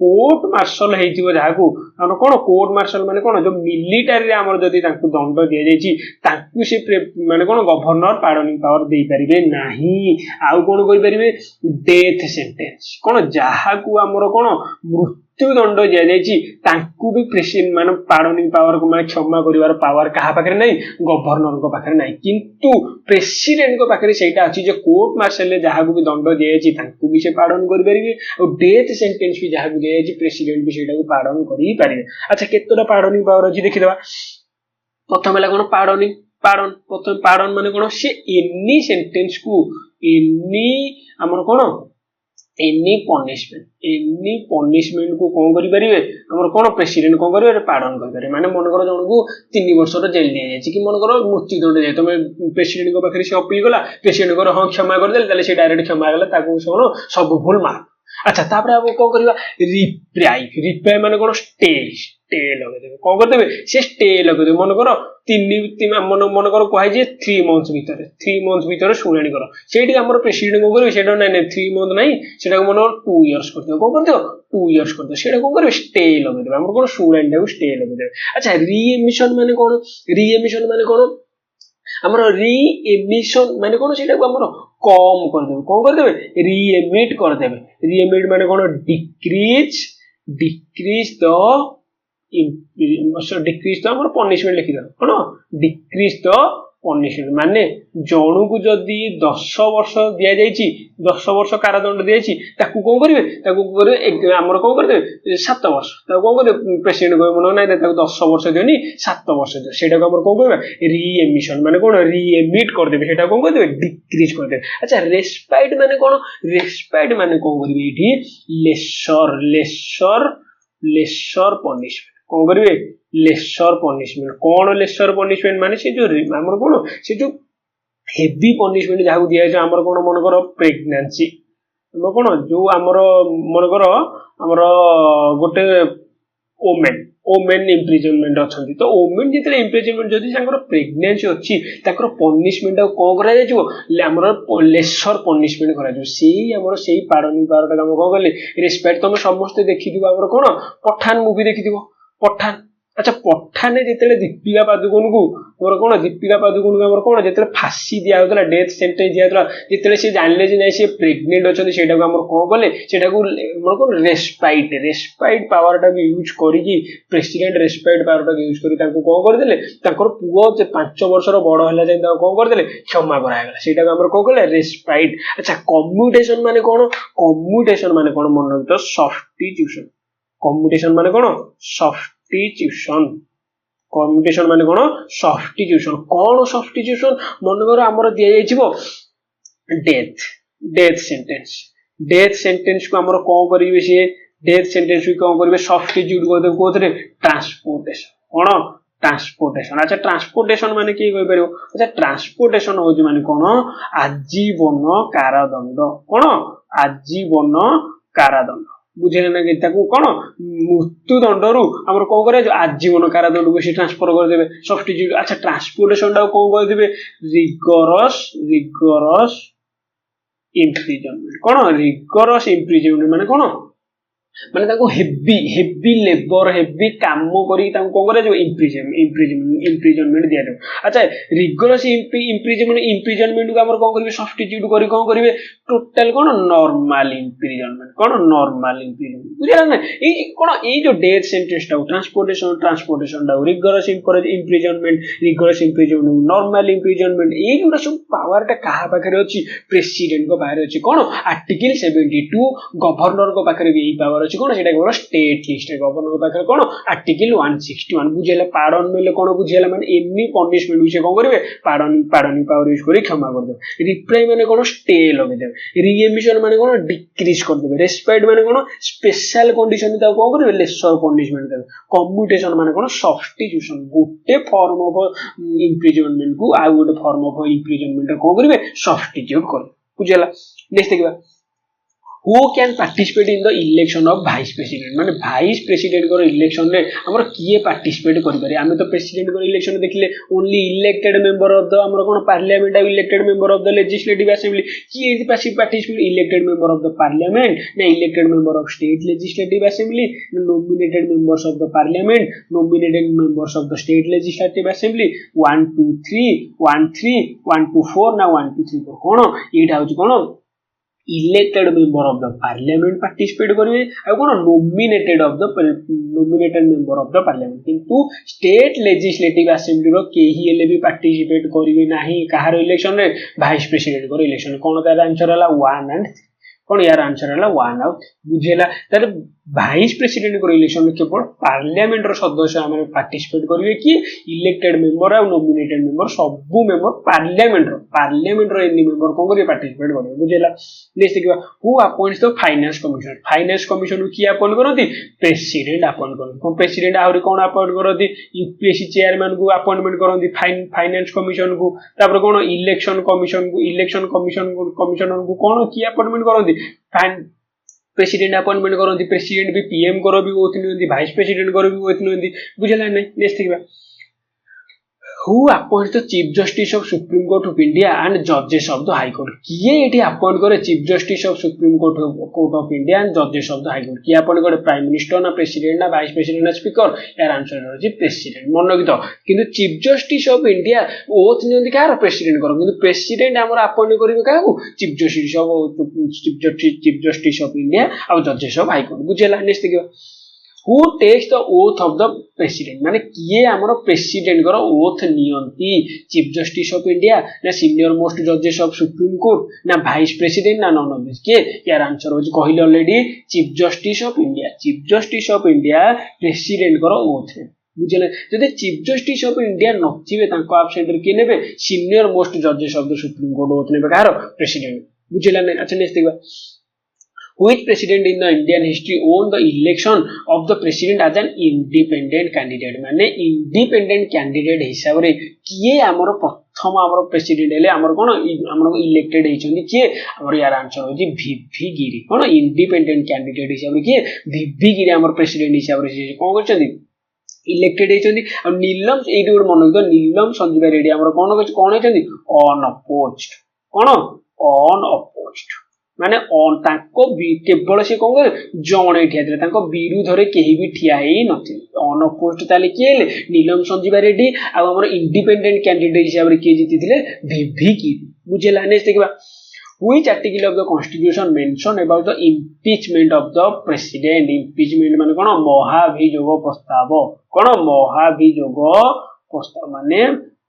कोर्ट मार्शल हेतिबो जाहाकू हम कोन कोर्ट मार्शल माने कोन जो मिलिटरी रे हमर जदी तांकू दंड दिया जायछि तांकू से माने कोन गवर्नर पार्डनिंग पावर देई परिबे नाही। आउ कोन करि परिबे डेथ सेंटेंस, कोन जाहाकू हमर कोन मृत्यु दंड दिया जायछि तांकू भी प्रेसिडेंट माने पार्डनिंग पावर को माने क्षमा करिवार पावर कहा पाखरे नै गवर्नर को पाखरे नै, किंतु प्रेसिडेंट को पाखरे सेटा अछि जे कोर्ट मार्शल ले जाहाकू भी दंड दिया जायछि तांकू भी से पार्डन करि परिबे और डेथ सेंटेंस भी जाहाकू दिया जायछि प्रेसिडेंट भी सेटा को पार्डन करि परिबे। अच्छा केतोरा पार्डनिंग पावर अछि देखि देबा। प्रथम हला कोन पार्डनिंग प्रथम पार्डन माने कोन से एनी सेंटेंस को एनी हमर कोन एनी पनिशमेंट को कोन करि परिबे हमर कोन प्रेसिडेंट कोन करिवे पार्डन करि परिबे। माने मन करो जण को 3 वर्ष रो जेल दिया जायछि कि मन करो मृत्यु दंड जाय तमे प्रेसिडेंट को पाखरे से अपील गला, प्रेसिडेंट को हां क्षमा कर देले ताले से डायरेक्ट क्षमा गला ताको सब भूल मार। अच्छा तापरे अब कोन करिवा रिप्राई माने कोन स्टे लगे देबे कोन कर देबे से स्टे लगे देबे। मन करो 3 मन करो कहै जे 3 मंथ्स भीतर सुनानी करो सेठी हमर प्रेसिडेंट को करिवे सेटा नै 3 मंथ नै सेटा को मन 2 इयर्स कर दियो। कोन कर दियो 2 इयर्स कर दियो सेटा कोन करिवे स्टे लगे देबे हमर कोन सुनानी को स्टे लगे देबे। अच्छा रीएमिशन माने कोन हमर रीएमिशन माने कोन सेटा को हमर कम कर देबे कोन कर देबे रीएमिट कर देबे। रीएमिट माने कोन डिक्रीज द हमर पनिशमेंट लिखि दो कोन डिक्रीज द पनिशमेंट माने जणु को जदी 10 वर्ष दिया जायछि 10 वर्ष कारादंड दिया जायछि ताकू कोन करिवे हमर कोन कर देबे 7 वर्ष ताकू कोन करे प्रेसिडेंट को मन नै ताकू 10 वर्ष देनी 7 वर्ष दे सेटा को हमर कोन कहबा रीएमिशन माने कोन रीएमिट कर देबे सेटा कोन कर देबे डिक्रीज कर देबे। अच्छा रेस्पाइट माने कोन करिवे एठी लेसर पनिशमेंट कोन करिवे लेसर पनिशमेंट। कोन लेसर पनिशमेंट माने से जो हमर कोन से जो हेवी पनिशमेंट जाहु दिया जे हमर कोन मन करो प्रेगनेंसी हमर कोन जो हमर मन करो हमर गोटे ओमेन इम्प्रिजनमेंट अछंती तो ओमेन जेतले इम्प्रिजनमेंट जदी संकर प्रेगनेंसी अछि ताकर पनिशमेंट कोन करा जायछो हमर लेसर पनिशमेंट करा जो सेही हमर सेही पार्डनिंग पावर हम कोन करले रेस्पेक्ट तुम समस्त देखि दिबो हमर कोन पठान मूवी देखि दिबो पठान। अच्छा पठाने जेतले दीपिका पादुकोण को हमर कोन दीपिका पादुकोण को हमर कोन जेतले फांसी दिया होतला डेथ सेंटेंस दिया होतला जेतले से जानले जे नै से प्रेग्नेंट अछन सेटा को हमर कोन करले सेटा को हमर कोन रेस्पाइट पावर टा भी यूज करी कि प्रेसिडेंट रेस्पाइट पावर टा यूज करी ताको कोन कर देले ताकर पुओ जे 5 वर्ष रो बड़ हला जे ताको कोन कर देले क्षमा कराय गेला सेटा को हमर कोन करले रेस्पाइट। अच्छा कम्यूटेशन माने कोन मन तो सब्स्टिट्यूशन कम्यूटेशन माने कोन कम्यूटेशन माने कोन सब्स्टिट्यूशन कोन सब्स्टिट्यूशन मन कर हमर दिया जायछिबो डेथ सेंटेंस को हमर कोन करिवे से डेथ सेंटेंस को कोन करिवे सब्स्टिट्यूट कर देबे कोथरे ट्रांसपोर्टेशन। अच्छा ट्रांसपोर्टेशन माने की कहि परियो। अच्छा ट्रांसपोर्टेशन हो जे माने कोन आजीवन कारादंड बुझेना ना कि ताकू कोन मृत्यु दंड रु हमर कोन करे आजीवन कारादंड को से ट्रांसफर कर देबे सब्स्टिट्यूट। अच्छा ट्रांसपोर्टेशन दा कोन कर देबे रिगरस इम्प्रिजनमेंट कोन रिगरस इम्प्रिजनमेंट माने कोन ମାନେ ତାଙ୍କୁ ହେଭି ଲେବର ହେଭି କାମ କରି ତାଙ୍କୁ କଣ କରାଯିବ ଇମ୍ପ୍ରିଜନମେଣ୍ଟ ଦିଆଯିବ। ଆଚ୍ଛା ରିଗରସ୍ ଇମ୍ପ୍ରିଜନମେଣ୍ଟକୁ ଆମର କଣ କରିବେ ସବଷ୍ଟିଚ୍ୟୁଟ କରି କଣ କରିବେ ଟୋଟାଲ କଣ ନର୍ମାଲ ଇମ୍ପ୍ରିଜନମେଣ୍ଟ କଣ ନର୍ମାଲ ଇମ୍ପ୍ରିଜନମେଣ୍ଟ ବୁଝିଲା ନା ଏଇ କଣ ଏଇ ଯୋଉ ଡେଥ୍ ସେଣ୍ଟେନ୍ସ ଟାକୁ ଟ୍ରାନ୍ସପୋର୍ଟେସନ ଟାକୁ ରିଗରସ୍ ଇମ୍ପ୍ରିଜନମେଣ୍ଟ ନର୍ମାଲ ଇମ୍ପ୍ରିଜନମେଣ୍ଟ ଏଇ ଯୋଉଟା ସବୁ ପାୱାରଟା କାହା ପାଖରେ ଅଛି ପ୍ରେସିଡେଣ୍ଟଙ୍କ ପାଖରେ ଅଛି କଣ ଆର୍ଟିକଲ 72 ଗଭର୍ଣ୍ଣରଙ୍କ ପାଖରେ ବି ଏଇ ପାୱାର ଅଛି କଣ ସେଟା କେବଳ ଷ୍ଟେଟ୍ ଲିଷ୍ଟ ଗଭର୍ଣ୍ଣରଙ୍କ ପାଖରେ କଣ ଆର୍ଟିକଲ 161 ବୁଝିଲା ପାର୍ଡନ ନେଲେ କଣ ବୁଝିଲା ମାନେ ଏନି ପନିଶମେଣ୍ଟ ସେ କଣ କରିବେ ପାର୍ଡନିଂ ପାୱାର ୟୁଜ କରି କ୍ଷମା କରିଦେବେ ରିପ୍ରାଇ ମାନେ କଣ ଷ୍ଟେ ଲଗେଇଦେବେ ରିଏମିଶନ ମାନେ କଣ ଡିକ୍ରିଜ କରିଦେବେ ରେସ୍ପାଇଟ୍ ମାନେ କଣ ସ୍ପେଶାଲ କଣ୍ଡିସନ ତାକୁ କଣ କରିବେ ଲେସର ପନିଶମେଣ୍ଟ ଦେବେ କମ୍ୟୁଟେସନ ମାନେ କଣ ସବଷ୍ଟିଚ୍ୟୁସନ ଗୋଟେ ଫର୍ମ ଅଫ ଇମ୍ପ୍ରିଜନମେଣ୍ଟ କୁ ଆଉ ଗୋଟେ ଫର୍ମ ଅଫ ଇମ୍ପ୍ରିଜନମେଣ୍ଟ କଣ କରିବେ ସବଷ୍ଟିଚ୍ୟୁଟ କରିବେ ବୁଝିଲା ନେକ୍ସଟ ଦେଖିବା who can participate in the election of vice president माने vice president को election रे हमर किए participate करि पारे आमे तो president को election देखले only elected member of the हमर कोन parliament elected member of the legislative assembly किए participate elected member of the parliament ना elected member of state legislative assembly nominated members of the parliament nominated members of the state legislative assembly 1 2 3 1 3 1 2 4 ना 1 2 3 4 कोन एटा होची कोन elected member of the parliament participate करिवे आ कोन nominated member of the parliament किंतु state legislative assembly रो केही हेले भी participate करिवे नाही कहार election रे vice president को इलेक्शन कोन तार आंसर हला 1 and कोन यार आंसर हला 1 आउट बुझेला तार भाइस प्रेसिडेंट को इलेक्शन में केवल पार्लियामेंट रो सदस्य हमरे पार्टिसिपेट करिवे कि इलेक्टेड मेंबर और नॉमिनेटेड मेंबर सब मेंबर पार्लियामेंट रो एनी मेंबर कोन करिवे पार्टिसिपेट करिवे बुझेला नेक्स्ट देखिबा who appoints the finance commission की अपॉइंट करती प्रेसिडेंट अपॉइंट करती प्रेसिडेंट आउरी कोन अपॉइंट करती यूपीएससी चेयरमैन को अपॉइंटमेंट करती फाइनेंस कमिशन को तापर कोन इलेक्शन कमिशनर को कोन की अपॉइंटमेंट करती प्रेसिडेंट अपॉइंटमेंट करती प्रेसिडेंट भी पीएम करो भी ओथ नियंती वाइस प्रेसिडेंट करो भी ओथ नियंती बुझला नै नेक्स्ट देखिबा who appoints the chief justice of supreme court of india and judges of the high court किए एठी अपॉइंट करे chief justice of supreme court of india and judges of the high court किए appoint करे prime minister ना president ना vice president ना speaker यार answer होची प्रेसिडेंट मन की तो किंतु chief justice of india oath नियंती कार प्रेसिडेंट करो किंतु प्रेसिडेंट हमर अपॉइंट करिवे काहू chief justice of india और judges of high court बुझेला नेक्स्ट देखिबा who takes the oath of the president माने किए हमरो प्रेसिडेंट करो ओथ नियंती चीफ जस्टिस ऑफ इंडिया ना सीनियर मोस्ट जजेस ऑफ सुप्रीम कोर्ट ना वाइस प्रेसिडेंट ना नॉन ऑफ दिस के यार आंसर होजी कहिले already chief justice of India president करो ओथ बुझले जदि चीफ जस्टिस ऑफ इंडिया नथिबे तांको एब्सेंट रे के नेबे सीनियर मोस्ट जजेस of the supreme court oath नेबे कार प्रेसिडेंट बुझला नै अच्छा नेक्स्ट देखबा which president in the Indian history won the election of the president as an independent candidate माने independent candidate हिसाब रे किए हमर प्रथम हमर प्रेसिडेंट हेले हमर कोन हमर इलेक्टेड हेचंदी किए हमर यार आंसर होजी वीवी गिरी कोन इंडिपेंडेंट कैंडिडेट हिसाब रे किए वीवी गिरी हमर प्रेसिडेंट हिसाब रे कोन करचंदी इलेक्टेड हेचंदी और नीलम एडी गुड मन तो नीलम संजीव रेड्डी हमर कोन हेचंदी अनअपोज्ड कोन अनअपोज्ड माने ताको केवल से कोन करे जणे ठिया दिले ताको विरुद्ध रे केही भी ठिया हेई नथि अनअपोज्ड ताले केले नीलम संजीव रेड्डी आ हमर इंडिपेंडेंट कैंडिडेट हिसाब रे के जीतिथिले वीवी की बुझेला नेक्स्ट देखबा which article of the constitution mention about the impeachment of the president impeachment माने कोन महाभियोग प्रस्ताव माने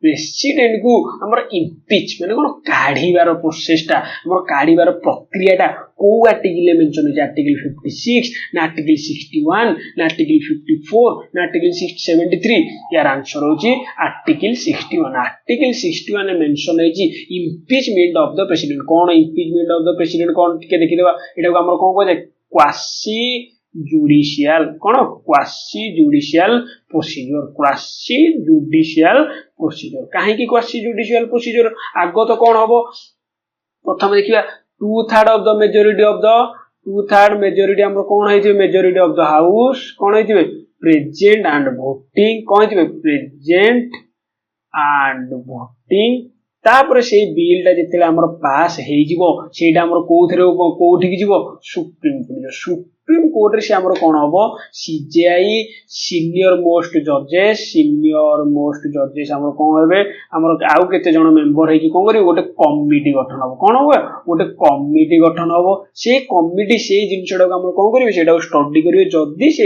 प्रेसिडेंट को हमर इंपीच माने कोन काढीबार प्रोसेसटा हमर काढीबार प्रक्रियाटा को आर्टिकल मेंशन है आर्टिकल 56 ना आर्टिकल 61 ना आर्टिकल 54 ना आर्टिकल 673 यार आंसर होची आर्टिकल 61 में मेंशन है जी इंपीचमेंट ऑफ द प्रेसिडेंट कोन इंपीचमेंट ऑफ द प्रेसिडेंट कोन टिके देखि देबा एटा को हमर कोन कहै क्वासी जुडिशियल कोन क्वासी जुडिशियल प्रोसीजर काहे की क्वासी जुडिशियल प्रोसीजर आगो तो कोन हबो प्रथम देखिबा 2/3 of the majority of the 2/3 majority हमर कोन है जे मेजॉरिटी ऑफ द हाउस कोन है जे प्रेजेंट एंड वोटिंग कोन है जे प्रेजेंट एंड वोटिंग तापर से बिलटा जिते आमर पास होटा आमर कौटिकी जीव सुप्रीम कोर्ट सुप्रीम कोर्ट से आमर कौन हम सीजेआई सीनियर मोस्ट जजेस आमर कौन हे आमर आउ केते जण मेंबर है कौन करेंगे गोटे कमिटी गठन हम कौन हम गोटे कमिटी गठन हम से कमिटी से जिनटा कौन करेंगे से स्टडी करेंगे जदि से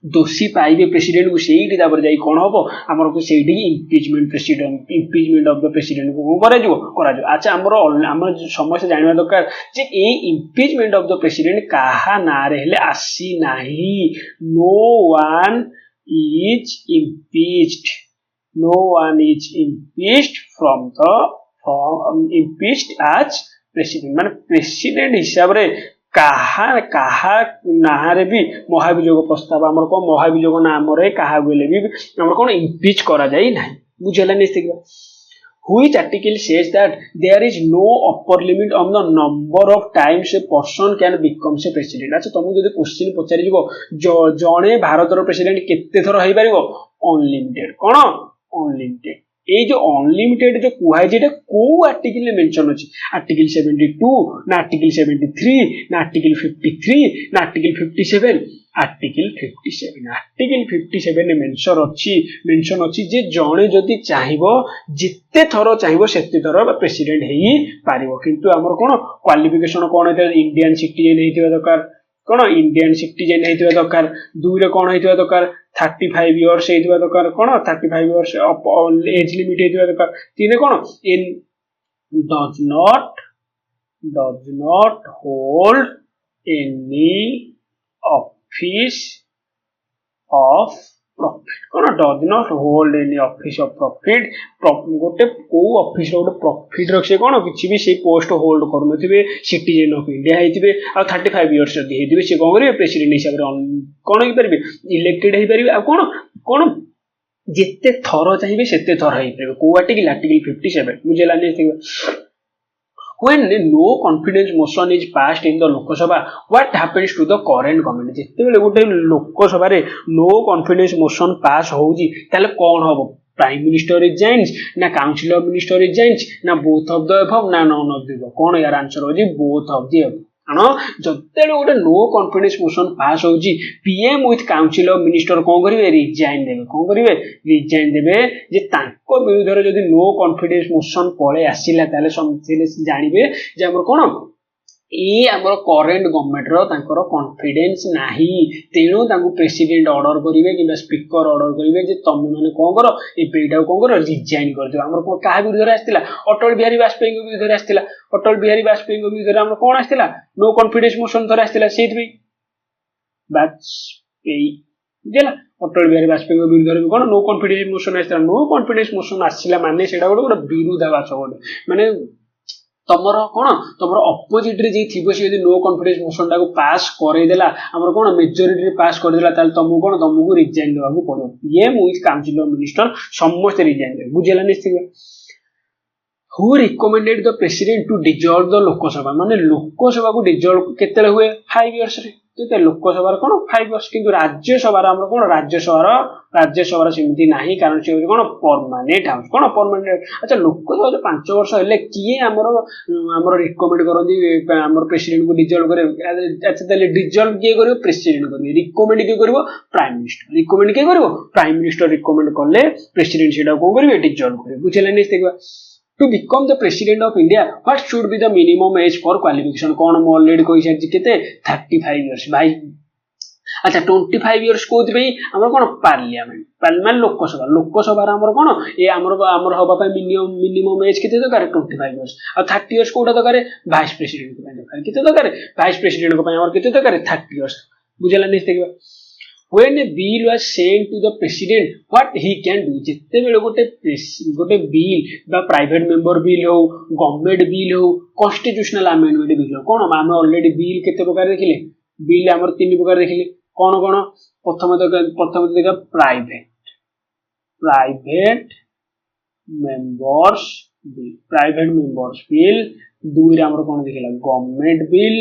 दोषी पाइबे प्रेसिडेंट को सेठी जाई कौन हम आमर को सेठी इम्पिचमेंट ऑफ द प्रेसिडेंट को करा अच्छा आमर समस्त जानवा दरकार जे ए इम्पिचमेंट ऑफ द प्रेसिडेंट कहा ना हेले आसी नाही no one is impeached from impeached as president माने प्रेसिडेंट हिसाब रे कहा नारे भी महाभियोग प्रस्ताव आमर कौन महाभियोग नाम क्या भी आमर कौन इम्पिच करा जाई नाही बुझेला नहीं which article says that there is no upper limit on the number of times a person can become a president अच्छा तुमको जदि क्वेश्चन पचारि जीवो जणे भारतर प्रेसिडेंट केते थर होई परिबो अनलिमिटेड कोन अनलिमिटेड ये जो अनलिमिटेड जो कुहाई जेटा को आर्टिकल में मेंशन अछि आर्टिकल 72 ना आर्टिकल 73 ना आर्टिकल 53 ना आर्टिकल 57 आर्टिकल 57 ने मेंशन अछि जे जणे जदि चाहिबो जिते थरो चाहिबो सेते थरो प्रेसिडेंट हेई पारिबो किंतु हमर कोन क्वालिफिकेशन कोन हे इंडियन सिटीजन हेतिबा दरकार कोन इंडियन सिटीजन हेतिबा दरकार दुई रे कोन हेतिबा दरकार 35 इयर्स हेतिबा दरकार कोन 35 इयर्स एज लिमिट हेतिबा दरकार तीन कोन इन does not hold any office of profit cone does not hold any office of profit गोटे को ऑफिस रो प्रॉफिट रखे कोन किछि भी से पोस्ट होल्ड करनथिबे सिटीजन ऑफ इंडिया हेतिबे आ 35 इयर्स जदी हेतिबे से कोन करिवे प्रेसिडेंट हिसाब रे कोन होई परिबे इलेक्टेड हेई परिबे आ कोन जिते थरो चाहिए सेते थर हेई परिबे को आर्टिकल 57 मुझे लाने when no confidence motion is passed in the Lok Sabha, what happens to the current government? जिते गोटे लोक सभा रे no confidence motion pass होउजी ताले कोन हबो प्राइम मिनिस्टर रिजाइन्स ना काउंसिल ऑफ मिनिस्टर रिजाइन्स ना बोथ ऑफ द अबव ना नॉन ऑफ द अबव कोन यार आंसर होजी बोथ ऑफ द अबव आनो जते गोटे नो कॉन्फिडेंस मोशन पास होजी PM with council of minister कोन करिवे रिजाइन देबे जे तांको विरुद्ध रे जदी नो कॉन्फिडेंस मोशन पळे आसिला ताले समथिले जानिबे जे हमर कोन ए हमर करेंट गवर्नमेंट रो तांकर कॉन्फिडेंस नाही तेणु तांको प्रेसिडेंट ऑर्डर करिवे किबा स्पीकर ऑर्डर करिवे जे तमे माने कोन करो ए पेडा कोन करो रिजाइन कर दियो हमर को काहा विरुद्ध रे आस्तिला अटल बिहारी वाजपेयी के विरुद्ध रे आस्तिला अटल बिहारी वाजपेयी के विरुद्ध रे हमर कोन आस्तिला नो कॉन्फिडेंस मोशन थरे आस्तिला सेत भी वाजपेयी जेला अटल बिहारी वाजपेयी के विरुद्ध रे कोन नो कॉन्फिडेंस मोशन आस्तिला नो कॉन्फिडेंस मोशन आसिला माने सेडा गोटे विरुद्धाभास गोटे माने तमर कोन तमर अपोजिट रे जे थिबो से यदि नो कॉन्फिडेंस मोशन टाको पास करे देला हमर कोन मेजॉरिटी रे पास कर देला ताल तमको रिजाइन देबाकू पड़ो PM with council of minister समस्त रिजाइन दे बुझेला निश्चित who recommended the president to dissolve the Lok Sabha माने लोकसभा को डिजॉल्व केतेले हुए 5 इयर्स रे केते लोकसभा रे कोन 5 इयर्स किंतु राज्यसभा रे हमर कोन राज्यसभा सेमती नाही कारण से कोन परमानेंट हाउस कोन परमानेंट अच्छा लोकसभा जो 5 वर्ष हेले किए हमर रिकमेंड करदी हमर प्रेसिडेंट को डिजॉल्व करे अच्छा तले डिजॉल्व के करियो प्रेसिडेंट करियो रिकमेंड के करियो प्राइम मिनिस्टर रिकमेंड के करियो प्राइम मिनिस्टर रिकमेंड करले प्रेसिडेंट सेटा कोन करियो डिजॉल्व करियो बुझेला नै देखबा to become the president of India what should be the minimum age for qualification कोन म ऑलरेडी कोइ साइज केते 35 इयर्स भाई अच्छा 25 इयर्स कोथि भाई हमर कोन पार्लियामेंट लोकसभा रा हमर कोन ए हमर होबा पय मिनिमम एज केते दरकार 25 इयर्स आ 30 इयर्स कोडा दरकार वाइस प्रेसिडेंट को पय दरकार केते दरकार वाइस प्रेसिडेंट को पय हमर केते दरकार 30 इयर्स बुझला नै देखबा when a bill was sent to the president what he can do जिते बेले गोटे बिल बा प्राइवेट मेंबर बिल हो गवर्नमेंट बिल हो कॉन्स्टिट्यूशनल अमेंडमेंट बिल हो कोन हम ऑलरेडी बिल केते प्रकार देखिले बिल हमर तीन प्रकार देखिले कोन प्रथम देखा प्राइवेट मेंबर्स बिल दुई रे हमर कोन देखिला गवर्नमेंट बिल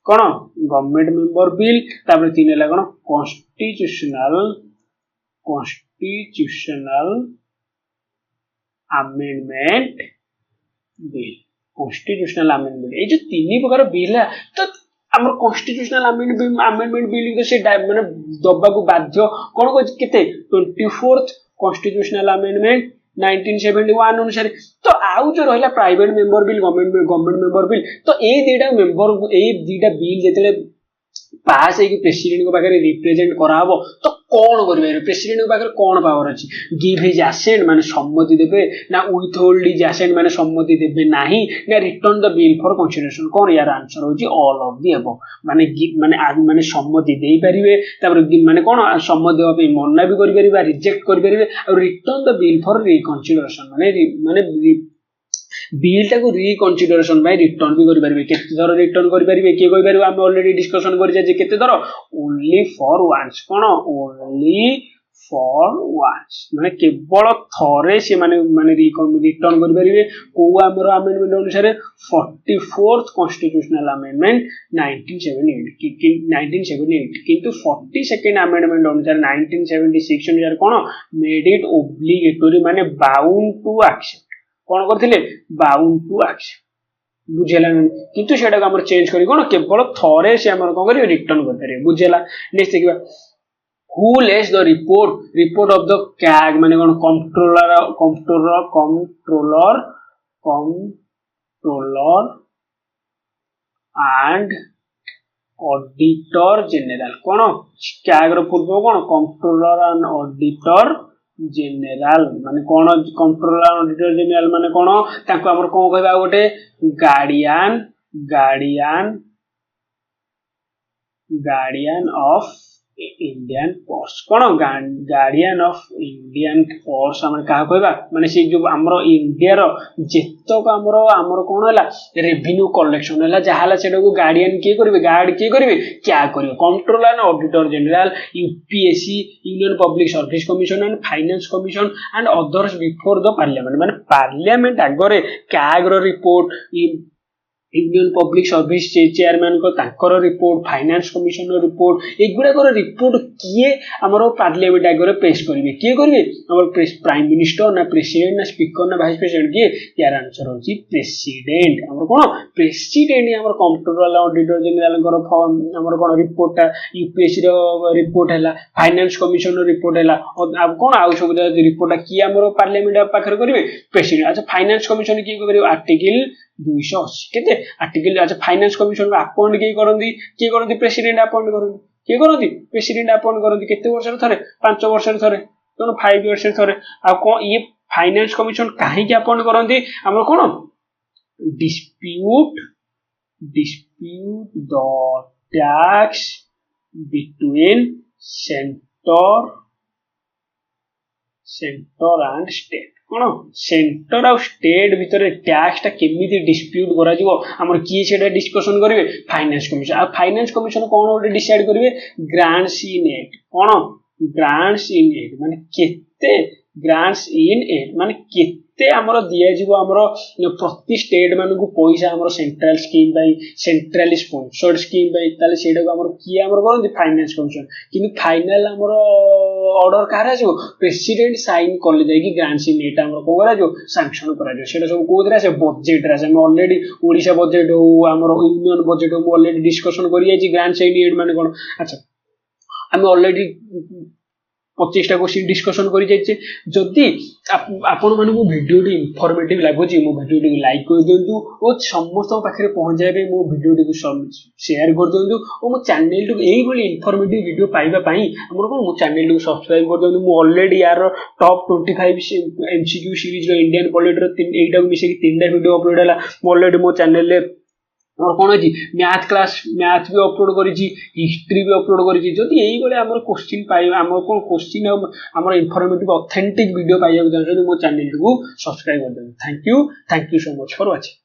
कोन गवर्नमेंट मेंबर बिल तापर तीन हला कोन constitutional amendment bill constitutional amendment এই যে ତିନି ପ୍ରକାର bill ତ ଆମର constitutional amendment bill ତ ସେ ମାନେ ଦବାକୁ ବାଧ୍ୟ କଣ କହୁଛି କେତେ 24th constitutional amendment 1971 ଅନୁସାରେ ତ ଆଉ ଯୋଉ ରହିଲା private member bill government member bill ତ ଏଇ ଦିଟା ବିଲ୍ ଯେତେବେଳେ ପାସ୍ ହେଇକି ପ୍ରେସିଡେଣ୍ଟଙ୍କ ପାଖରେ ରିପ୍ରେଜେଣ୍ଟ କରାହବ ତ କଣ କରିପାରିବେ ପ୍ରେସିଡେଣ୍ଟଙ୍କ ପାଖରେ କଣ ପାୱାର ଅଛି ଗିଭ୍ ହିଜ୍ ଆସେଣ୍ଟ ମାନେ ସମ୍ମତି ଦେବେ ନା ୱିଥ୍ ହୋଲ୍ଡ ହିଜ୍ ଆସେଣ୍ଟ ମାନେ ସମ୍ମତି ଦେବେ ନାହିଁ ନା ରିଟର୍ନ ଦ ବିଲ୍ ଫର କନସିଡରେସନ କଣ ୟାର ଆନ୍ସର ହଉଛି ଅଲ୍ ଅଫ୍ ଦି ଏବଭ ମାନେ ମାନେ ସମ୍ମତି ଦେଇପାରିବେ ତାପରେ ମାନେ କଣ ସମ୍ମତି ଦେବା ପାଇଁ ମନା ବି କରିପାରିବେ ରିଜେକ୍ଟ କରିପାରିବେ ଆଉ ରିଟର୍ନ ଦ ବିଲ୍ ଫର ରିକନସିଡରେସନ ମାନେ ବିଲ୍ ଟାକୁ ରିକନସିଡରେସନ ପାଇଁ ରିଟର୍ନ ବି କରିପାରିବେ କେତେ ଥର ରିଟର୍ନ କରିପାରିବେ କିଏ କହିପାରିବ ଆମେ ଅଲରେଡି ଡିସ୍କସନ କରିଛେ ଯେ କେତେ ଥର ଓନ୍ଲି ଫର ୱାନ୍ସ କଣ ଓନ୍ଲି ଫର ୱାନ୍ସ ମାନେ କେବଳ ଥରେ ସେମାନେ ରିଟର୍ନ କରିପାରିବେ କୋଉ ଆମର ଆମେଣ୍ଡମେଣ୍ଟ ଅନୁସାରେ 44th କନଷ୍ଟିଟ୍ୟୁସନାଲ ଆମେଣ୍ଡମେଣ୍ଟ 1978 କିନ୍ତୁ 42nd ଆମେଣ୍ଡମେଣ୍ଟ ଅନୁସାରେ 1976 ଅନୁସାରେ କଣ ମେଡ୍ ଇଟ୍ ଓବ୍ଲିଗେଟୋରୀ ମାନେ ବାଉଣ୍ଡ ଟୁ ଆକ୍ସେପ୍ଟ କଣ କରିଥିଲେ ବାଉଣ୍ଡ ଟୁ ଆକ୍ସେପ୍ଟ ବୁଝିଲା କିନ୍ତୁ ସେଟାକୁ ଆମର ଚେଞ୍ଜ କରି କଣ କେବଳ ଥରେ ସେ ଆମର କଣ କରିବେ ରିଟର୍ନ କରିପାରିବେ ବୁଝିଲା ନେକ୍ସଟ ଦେଖିବା who lays the report of the CAG ମାନେ କଣ comptroller and auditor general କଣ CAG ର ପୂର୍ବ କଣ comptroller and auditor general ମାନେ କଣ comptroller and auditor general ମାନେ କଣ ତାଙ୍କୁ ଆମର କଣ କହିବା ଗୋଟେ guardian of Indian ports कौन गार्डियन ऑफ इंडियन पोर्ट्स हम कहा कहबा माने से जो हमरो इंडिया रो जेतक हमरो कोन हला रेवेन्यू कलेक्शन हला जहाला सेटा को गार्डियन के करबे गार्ड के करबे क्या करबे controller and auditor general UPSC union public service commission and finance commission and others before the parliament माने पार्लियामेंट आगरे कैग रो report union public service chairman को तांकर रिपोर्ट फाइनेंस कमिशन रिपोर्ट एगुड़ा रिपोर्ट किए आमर पार्लियामेंट आगे पेश करेंगे किए करेंगे प्राइम मिनिस्टर ना प्रेसिडेंट ना स्पीकर ना वाइस प्रेसिडेंट किए यार आंसर होची प्रेसिडेंट हमर कोन प्रेसिडेंट हमर कंट्रोलर ऑडिटर जनरल हमर कोन रिपोर्ट यूपीएससी रो रिपोर्ट हैला फाइनेंस कमिशन रो रिपोर्ट हैला अब कोन आउ सब रिपोर्ट किए हमर पार्लियामेंट पाखर करेंगे प्रेसिडेंट अच्छा फाइनेंस कमिशन किए करेंगे आर्टिकल 280 केते आर्टिकल अच्छा फाइनेंस कमिशन अपॉइंट किए करंदी प्रेसिडेंट अपॉइंट करंदी किए करंदी प्रेसिडेंट अपॉइंट करंदी केते वर्ष रे थारे 5 वर्ष रे थारे कोन 5 इयर्स रे थारे आ कोन ये फाइनेंस कमिशन काहे के अपॉइंट करंदी हमर कोन dispute the tax between centre and state कौन सेंटर और स्टेट भितर टैक्स टा केमिति डिस्प्यूट करा जिवो हमर की सेटा डिस्कशन करिवे फाइनेंस कमिशन आ फाइनेंस कमिशन कोन ओटे डिसाइड करिवे grants in aid cone grants in aid माने केते ग्रांट्स इन एड माने केते हमर दिया जिवो हमर प्रति स्टेट माने को पैसा हमर central scheme by centrally sponsored scheme by ताले सेटा को हमर की हमर करन फाइनेंस कमिशन किंतु फाइनल हमर ऑर्डर करा जो प्रेसिडेंट साइन करले जाय कि ग्रांट्स इन एड हमर को करा जो सैंक्शन करा जो सेटा सब कोदरा से बजट रा से ऑलरेडी ओडिसा बजट हो हमर यूनियन बजट हो ऑलरेडी डिस्कशन करिया जी ग्रांट्स इन एड माने कोन अच्छा हम ऑलरेडी 25टा क्वेश्चन डिस्कशन करि जाइछे जदि आपण माने मो वीडियो टी इंफॉर्मेटिव लागोची मो वीडियो टी लाइक कर दियंतु ओ समस्त पाखरे पहुंच जाबे मो वीडियो टी को शेयर कर दियंतु ओ मो चैनल टी एई बोली इंफॉर्मेटिव वीडियो पाइबा पई हमर को मो चैनल टी सब्सक्राइब कर दियंतु मो ऑलरेडी यार टॉप 25 एमसीक्यू सीरीज रो इंडियन पॉलिटी रो एटा को मिसे 3टा वीडियो अपलोड हला मो ऑलरेडी मो चैनल ले और कौन अछि मैथ क्लास मैथ भी अपलोड करिछि हिस्ट्री भी अपलोड करिछि जदि एई बले हमर क्वेश्चन पाइ हमर कोन क्वेश्चन हमर इंफॉर्मेटिव ऑथेंटिक वीडियो पाइबा चाहछन मो चैनल को सब्सक्राइब कर देबे thank you so much for watching.